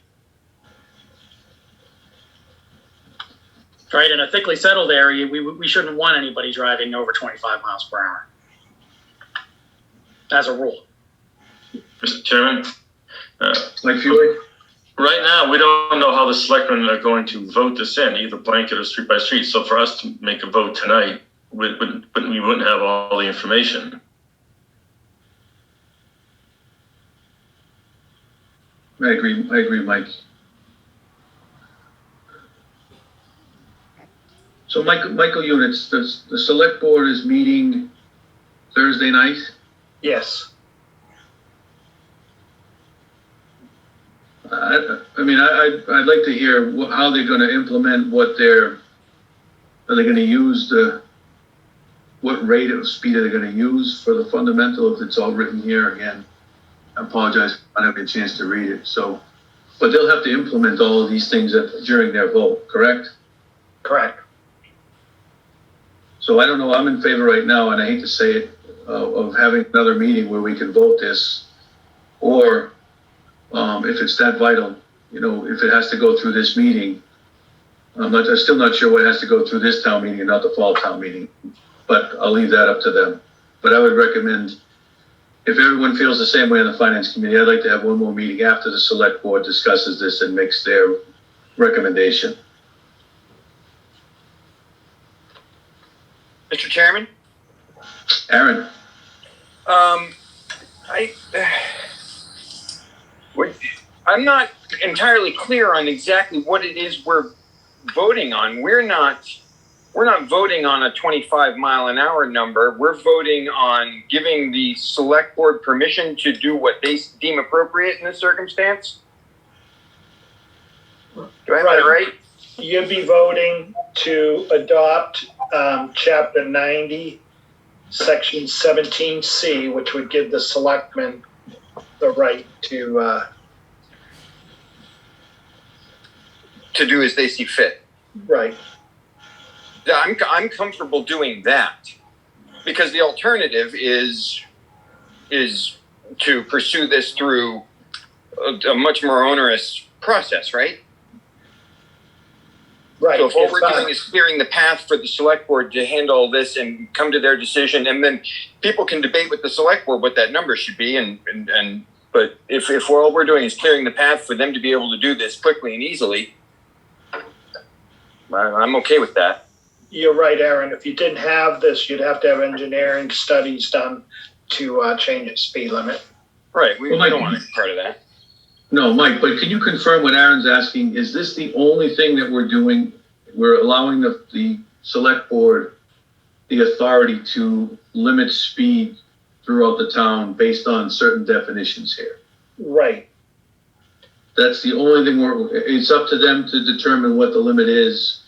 Right, in a thickly settled area, we shouldn't want anybody driving over 25 miles per hour. As a rule. Mr. Chairman, Mike Fury? right now, we don't know how the selectmen are going to vote this in, either blanket or street by street. So for us to make a vote tonight, we wouldn't have all the information. I agree, Mike. So Michael Units, the select board is meeting Thursday night? Yes. I'd like to hear how they're gonna implement are they gonna use what rate of speed are they gonna use for the fundamental, if it's all written here again? I apologize, I don't have a chance to read it, so, but they'll have to implement all of these things during their vote, correct? Correct. So I don't know, I'm in favor right now, and I hate to say it, of having another meeting where we can vote this, or if it's that vital, if it has to go through this meeting, I'm still not sure what has to go through this town meeting and not the fall town meeting, but I'll leave that up to them. But I would recommend, if everyone feels the same way on the finance committee, I'd like to have one more meeting after the select board discusses this and makes their recommendation. Mr. Chairman? Aaron? I'm not entirely clear on exactly what it is we're voting on. We're not voting on a 25 mile an hour number. We're voting on giving the select board permission to do what they deem appropriate in this circumstance. Do I have that right? You'd be voting to adopt Chapter 90, Section 17C, which would give the selectmen the right to do as they see fit. Right. Yeah, I'm comfortable doing that, because the alternative is to pursue this through a much more onerous process, right? Right. So if all we're doing is clearing the path for the select board to handle this and come to their decision, and then people can debate with the select board what that number should be, but if all we're doing is clearing the path for them to be able to do this quickly and easily, I'm okay with that. You're right, Aaron. If you didn't have this, you'd have to have engineering studies done to change the speed limit. Right. We Well, don't want to be part of that. No, Mike, but can you confirm what Aaron's asking? Is this the only thing that we're doing? We're allowing the select board the authority to limit speed throughout the town based on certain definitions here. Right. That's the only thing it's up to them to determine what the limit is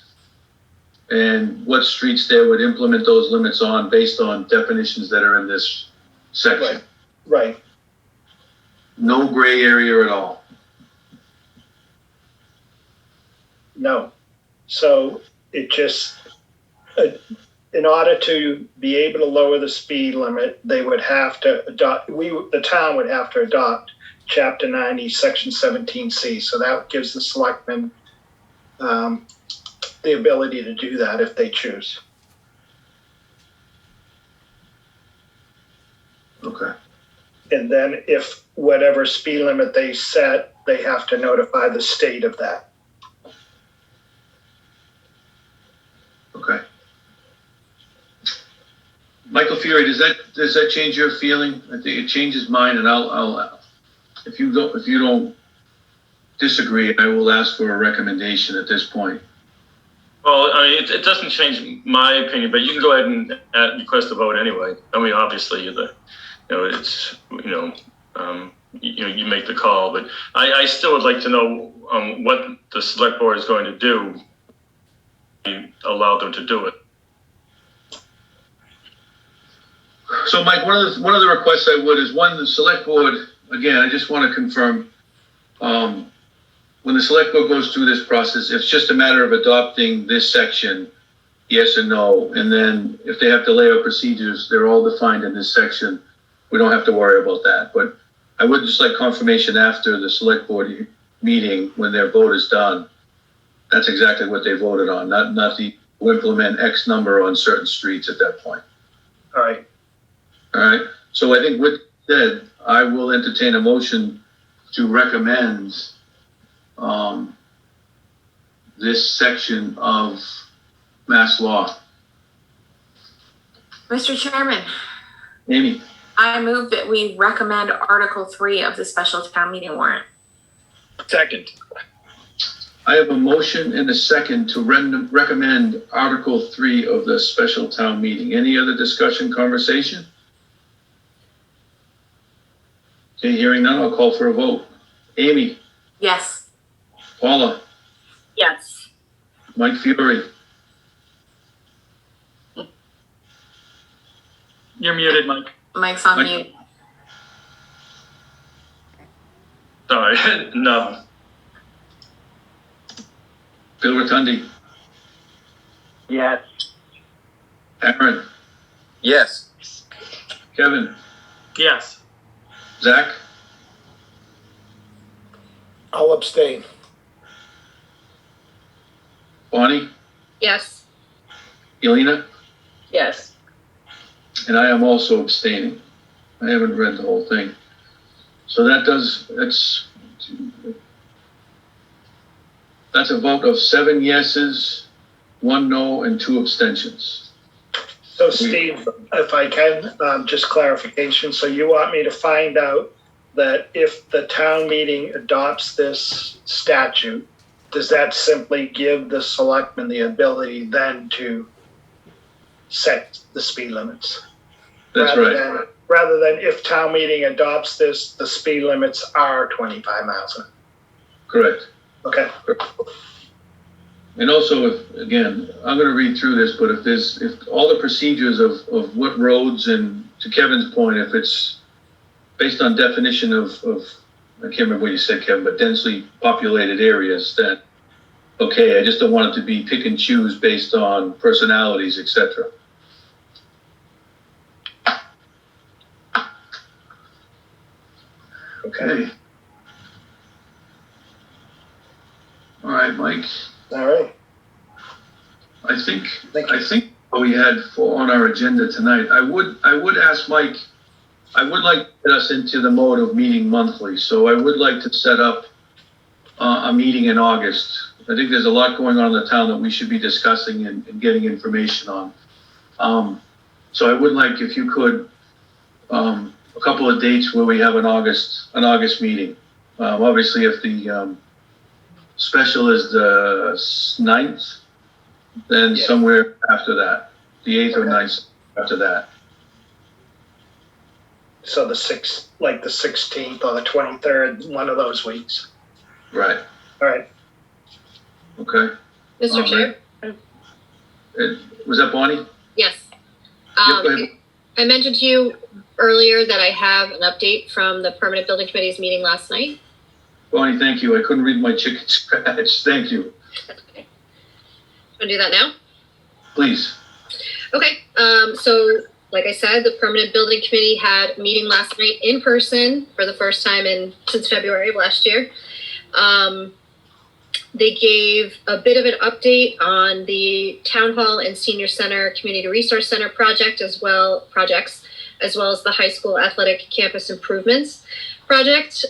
and what streets they would implement those limits on based on definitions that are in this section. Right. No gray area at all. No. So it just, in order to be able to lower the speed limit, they would have to adopt, the town would have to adopt Chapter 90, Section 17C. So that gives the selectmen the ability to do that if they choose. Okay. And then if whatever speed limit they set, they have to notify the state of that. Okay. Michael Fury, does that change your feeling? I think it changes mine, and I'll if you don't disagree, I will ask for a recommendation at this point. Well, I mean, it doesn't change my opinion, but you can go ahead and request a vote anyway. I mean, obviously, you make the call, but I still would like to know what the select board is going to do, allow them to do it. So Mike, one of the requests I would is, one, the select board, again, I just want to confirm, when the select board goes through this process, it's just a matter of adopting this section, yes or no, and then if they have to lay out procedures, they're all defined in this section. We don't have to worry about that, but I would just like confirmation after the select board meeting, when their vote is done, that's exactly what they voted on, not the, we'll implement X number on certain streets at that point. All right. All right, so I think with that, I will entertain a motion to recommend this section of Mass Law. Mr. Chairman, Amy, I move that we recommend Article 3 of the special town meeting warrant. Second. I have a motion and a second to recommend Article 3 of the special town meeting. Any other discussion, conversation? Okay, hearing none, I'll call for a vote. Amy, Yes. Paula, Yes. Mike Fury, You're muted, Mike. Mike's on Mike. mute. Sorry, no. Bill Rotundi, Yes. Aaron, Yes. Kevin, Yes. Zach, I'll abstain. Bonnie, Yes. Elena, Yes. and I am also abstaining. I haven't read the whole thing. So that's a vote of 7 yeses, 1 no, and 2 abstentions. So Steve, if I can, just clarification. So you want me to find out that if the town meeting adopts this statute, does that simply give the selectmen the ability then to set the speed limits? That's right. Rather than if town meeting adopts this, the speed limits are 25 miles an hour. Correct. Okay. And also, if, again, I'm gonna read through this, but if all the procedures of what roads, and to Kevin's point, if it's based on definition of I can't remember what you said, Kevin, but densely populated areas, then, okay, I just don't want it to be pick and choose based on personalities, etc. Okay. All right, Mike. All right. I think Thank you. what we had on our agenda tonight, I would ask Mike, I would like to get us into the mode of meeting monthly. So I would like to set up a meeting in August. I think there's a lot going on in the town that we should be discussing and getting information on. So I would like, if you could, a couple of dates where we have an August meeting. Obviously, if the special is the 9th, then Yeah. somewhere after that, the 8th or 9th after that. So the 16th or the 23rd, one of those weeks. Right, All right. Mr. okay. All Chair? Was that Bonnie? Yes. Yep, go ahead. I mentioned to you earlier that I have an update from the Permanent Building Committee's meeting last night. Bonnie, thank you. I couldn't read my chicken scratch. Thank you. Okay. Want to do that now? Please. Okay, so like I said, the Permanent Building Committee had a meeting last night in person for the first time since February of last year. They gave a bit of an update on the Town Hall and Senior Center Community Resource Center projects, as well as the high school athletic campus improvements project.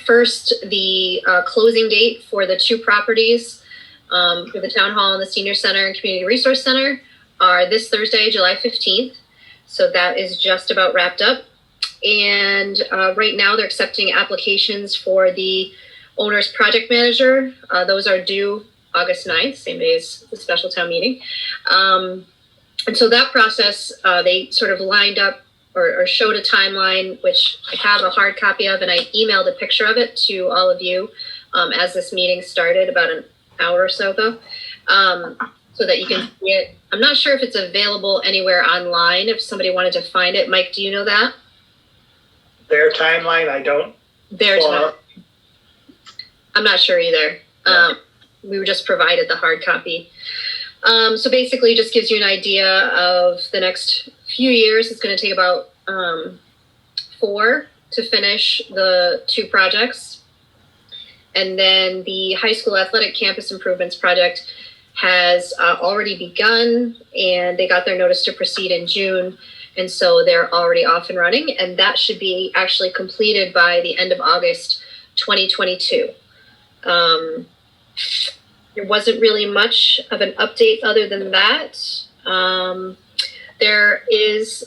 First, the closing date for the 2 properties for the Town Hall and the Senior Center and Community Resource Center are this Thursday, July 15th. So that is just about wrapped up. And right now they're accepting applications for the owner's project manager. Those are due August 9th, same day as the special town meeting. And so that process, they sort of lined up or showed a timeline, which I have a hard copy of, and I emailed a picture of it to all of you as this meeting started about an hour or so ago, so that you can see it. I'm not sure if it's available anywhere online, if somebody wanted to find it. Mike, do you know that? Their timeline, I don't. There's Or- no, I'm not sure either. We were just provided the hard copy. So basically, it just gives you an idea of the next few years. It's going to take about 4 to finish the 2 projects. And then the high school athletic campus improvements project has already begun, and they got their notice to proceed in June. And so they're already off and running, and that should be actually completed by the end of August 2022. There wasn't really much of an update other than that. There is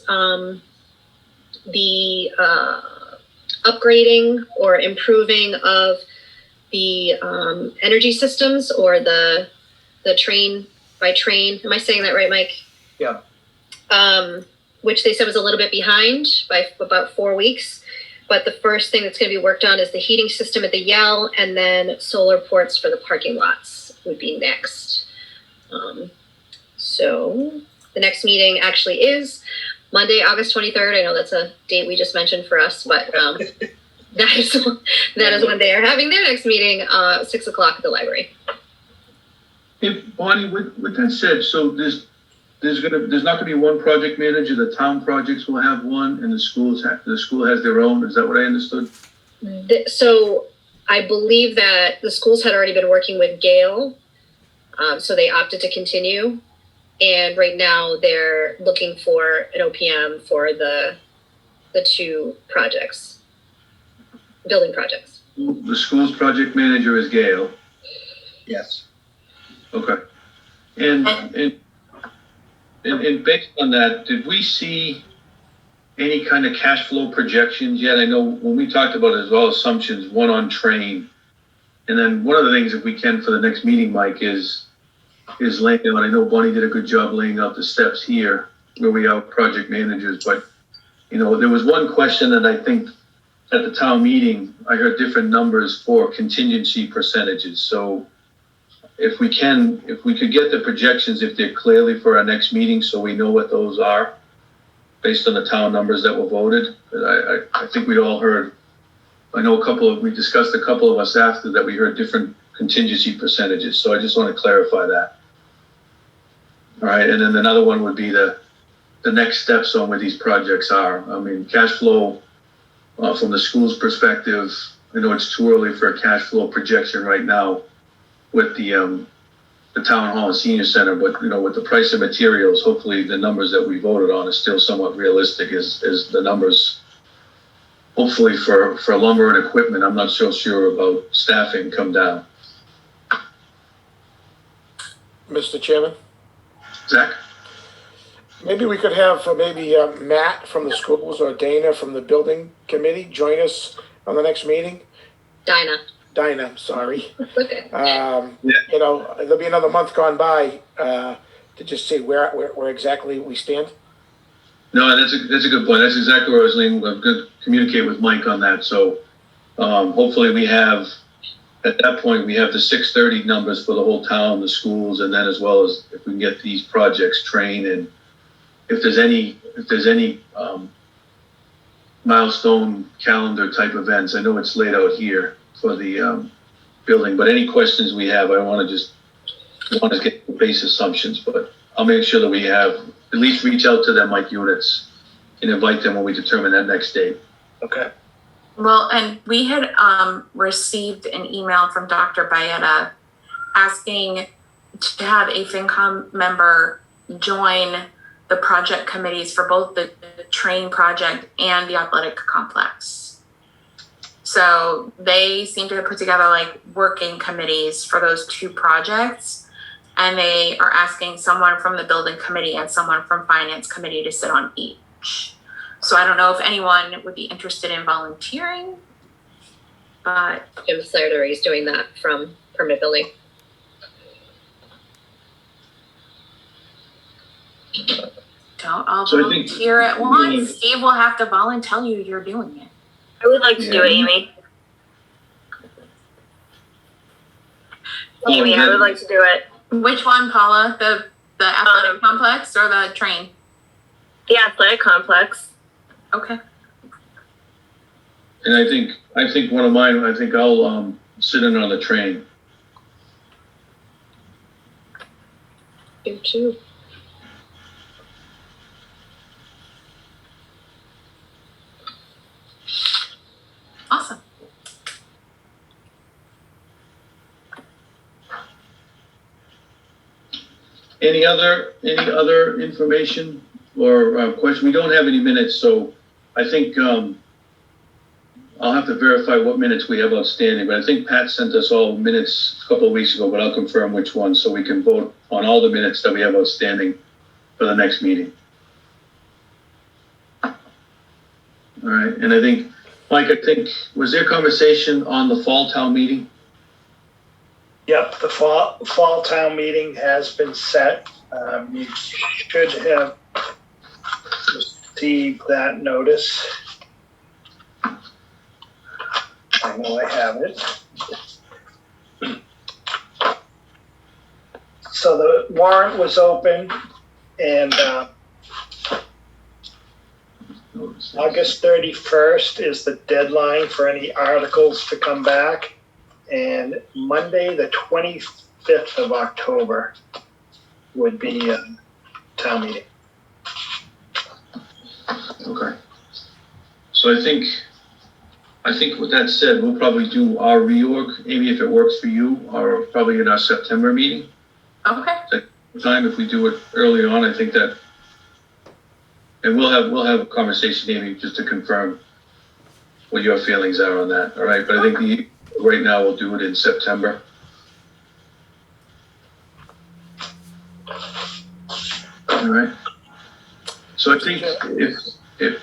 the upgrading or improving of the energy systems, or the train by train. Am I saying that right, Mike? Yeah. Which they said was a little bit behind by about 4 weeks. But the first thing that's going to be worked on is the heating system at the Yale, and then solar ports for the parking lots would be next. So the next meeting actually is Monday, August 23rd. I know that's a date we just mentioned for us, but that is when they are having their next meeting, 6 o'clock at the library. Hey, Bonnie, with that said, so there's not gonna be one project manager. The town projects will have one, and the school has their own. Is that what I understood? So I believe that the schools had already been working with Gale, so they opted to continue. And right now they're looking for an OPM for the 2 projects, building projects. The school's project manager is Gail. Yes. Okay. And based on that, did we see any kind of cash flow projections yet? I know when we talked about it as well, assumptions, one on train. And then one of the things, if we can, for the next meeting, Mike, is laying out. I know Bonnie did a good job laying out the steps here where we are project managers, but there was one question that I think at the town meeting, I heard different numbers for contingency percentages. So if we could get the projections, if they're clearly for our next meeting, so we know what those are based on the town numbers that were voted. I think we all heard, I know we discussed a couple of us after that, we heard different contingency percentages. So I just want to clarify that. All right. And then another one would be the next steps on where these projects are. I mean, cash flow from the school's perspective, I know it's too early for a cash flow projection right now with the town hall and senior center, but with the price of materials, hopefully the numbers that we voted on are still somewhat realistic as the numbers, hopefully for lumber and equipment. I'm not so sure about staffing come down. Mr. Chairman, Zach? maybe we could have Matt from the schools or Dana from the building committee join us on the next meeting. Dinah, sorry. Okay. There'll be another month gone by to just see where exactly we stand. No, that's a good point. That's exactly where I was leaning. I'm going to communicate with Mike on that. So hopefully we have, at that point, we have the 630 numbers for the whole town, the schools, and then as well as if we can get these projects trained, and if there's any milestone calendar type events. I know it's laid out here for the building, but any questions we have, I want to get the base assumptions, but I'll make sure that we have, at least reach out to them like units and invite them when we determine that next date. Okay. Well, and we had received an email from Dr. Bayetta asking to have a FinCom member join the project committees for both the train project and the athletic complex. So they seem to have put together like working committees for those 2 projects. And they are asking someone from the building committee and someone from finance committee to sit on each. So I don't know if anyone would be interested in volunteering, but Jim Slattery is doing that from permanent building. don't all So I think- volunteer at once. Steve will have to volunteer you you're doing it. I would like to do it, Amy. Amy, I would like to do it. Which one, Paula? The athletic complex or the train? The athletic complex. Okay. And I think one of mine, I think I'll, sit in on the train. You too. Awesome. Any other information or question? We don't have any minutes, so I think, I'll have to verify what minutes we have outstanding, but I think Pat sent us all minutes a couple of weeks ago, but I'll confirm which ones so we can vote on all the minutes that we have outstanding for the next meeting. All right, and I think, Mike, was there conversation on the fall town meeting? Yep, the fall town meeting has been set. You should have received that notice. I know I have it. So the warrant was open and August 31st is the deadline for any articles to come back. And Monday, the 25th of October would be a town meeting. Okay. So I think with that said, we'll probably do our reorg, Amy, if it works for you, or probably in our September meeting. Okay. Time, if we do it early on, I think that, and we'll have a conversation, Amy, just to confirm what your feelings are on that, all right? But I think right now we'll do it in September. All right. So I think if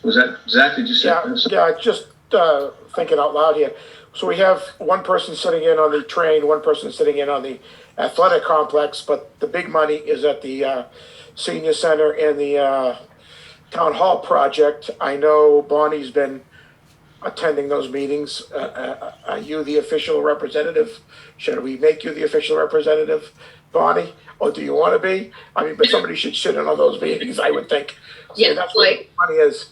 was that Zach? Did you say? Yeah, just thinking out loud here. So we have one person sitting in on the train, one person sitting in on the athletic complex, but the big money is at the senior center and the town hall project. I know Bonnie's been attending those meetings. Are you the official representative? Should we make you the official representative, Bonnie? Or do you want to be? I mean, but somebody should sit in on those meetings, I would think. Yeah, that's what the money is.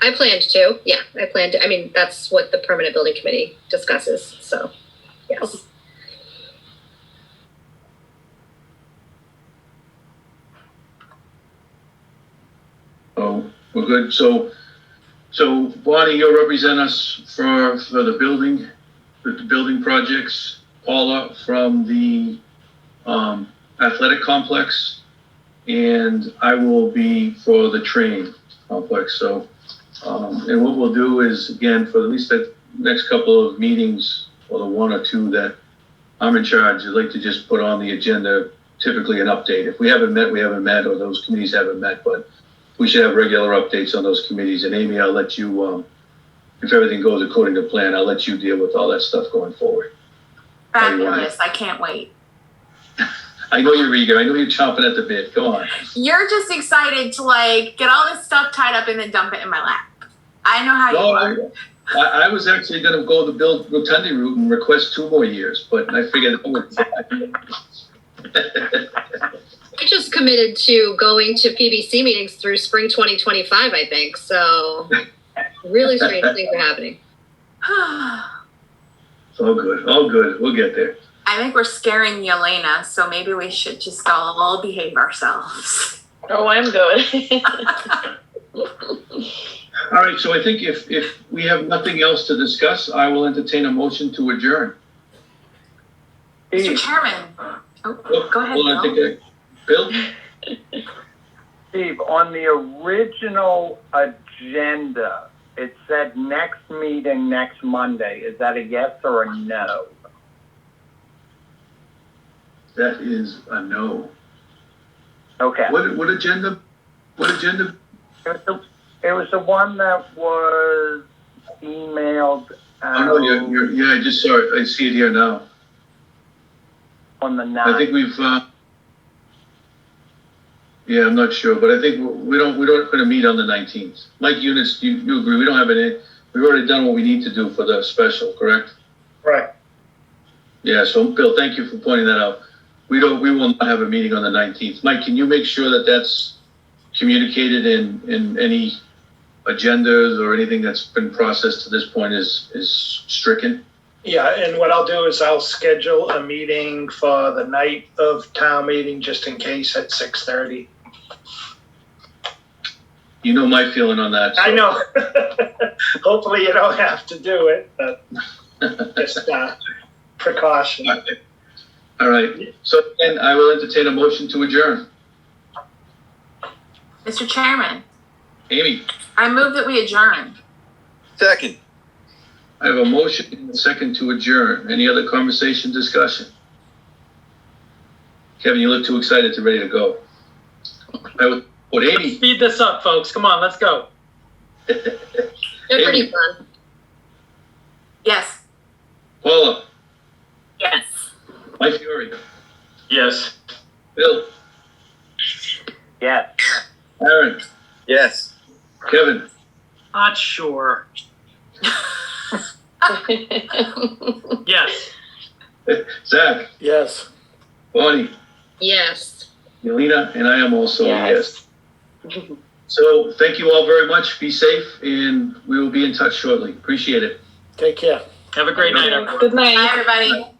I planned to. Yeah, I planned to. I mean, that's what the permanent building committee discusses. So, yes. Oh, we're good. So Bonnie, you'll represent us for the building projects. Paula from the athletic complex, and I will be for the train complex. So, and what we'll do is, again, for at least the next couple of meetings, or the one or two that I'm in charge, I'd like to just put on the agenda, typically an update. If we haven't met, we haven't met, or those committees haven't met, but we should have regular updates on those committees. And Amy, I'll let you, if everything goes according to plan, I'll let you deal with all that stuff going forward. Fabulous. I can't wait. I know you're eager. I know you're chomping at the bit. Go on. You're just excited to get all this stuff tied up and then dump it in my lap. I know how you are. I was actually going to go the Bill Rotundi route and request 2 more years, but I figured I just committed to going to PBC meetings through spring 2025, I think. So really strange things are happening. All good. All good. We'll get there. I think we're scaring Yelena, so maybe we should just all behave ourselves. Oh, I'm good. All right. So I think if we have nothing else to discuss, I will entertain a motion to adjourn. Mr. Chairman. Oh, go ahead, Hold on, Bill. Bill? Steve, on the original agenda, it said next meeting next Monday. Is that a yes or a no? That is a no. Okay. What agenda? What agenda? It was the one that was emailed Oh, no, yeah, I just saw it. I see it here now. on the 9th. I think we've, yeah, I'm not sure, but I think we're not going to meet on the 19th. Mike Eunice, you agree? We don't have any, we've already done what we need to do for the special, correct? Right. Yeah, so Bill, thank you for pointing that out. We will not have a meeting on the 19th. Mike, can you make sure that that's communicated in any agendas or anything that's been processed to this point is stricken? Yeah, and what I'll do is I'll schedule a meeting for the night of town meeting, just in case, at 6:30. You know my feeling on that. So. I know. Hopefully you don't have to do it, but just precaution. All right. So then I will entertain a motion to adjourn. Mr. Chairman, Amy, I move that we adjourn. Second. I have a motion and a second to adjourn. Any other conversation, discussion? Kevin, you look too excited to ready to go. Amy? Speed this up, folks. Come on, let's go. They're pretty fun. Yes. Paula? Yes. Mike Fiore? Yes. Bill? Yes. Aaron? Yes. Kevin? Not sure. Yes. Zach? Yes. Bonnie? Yes. Yelena? And I am also a Yes. yes. So thank you all very much. Be safe, and we will be in touch shortly. Appreciate it. Take care. Have a great night, everyone. Good night. Bye, everybody.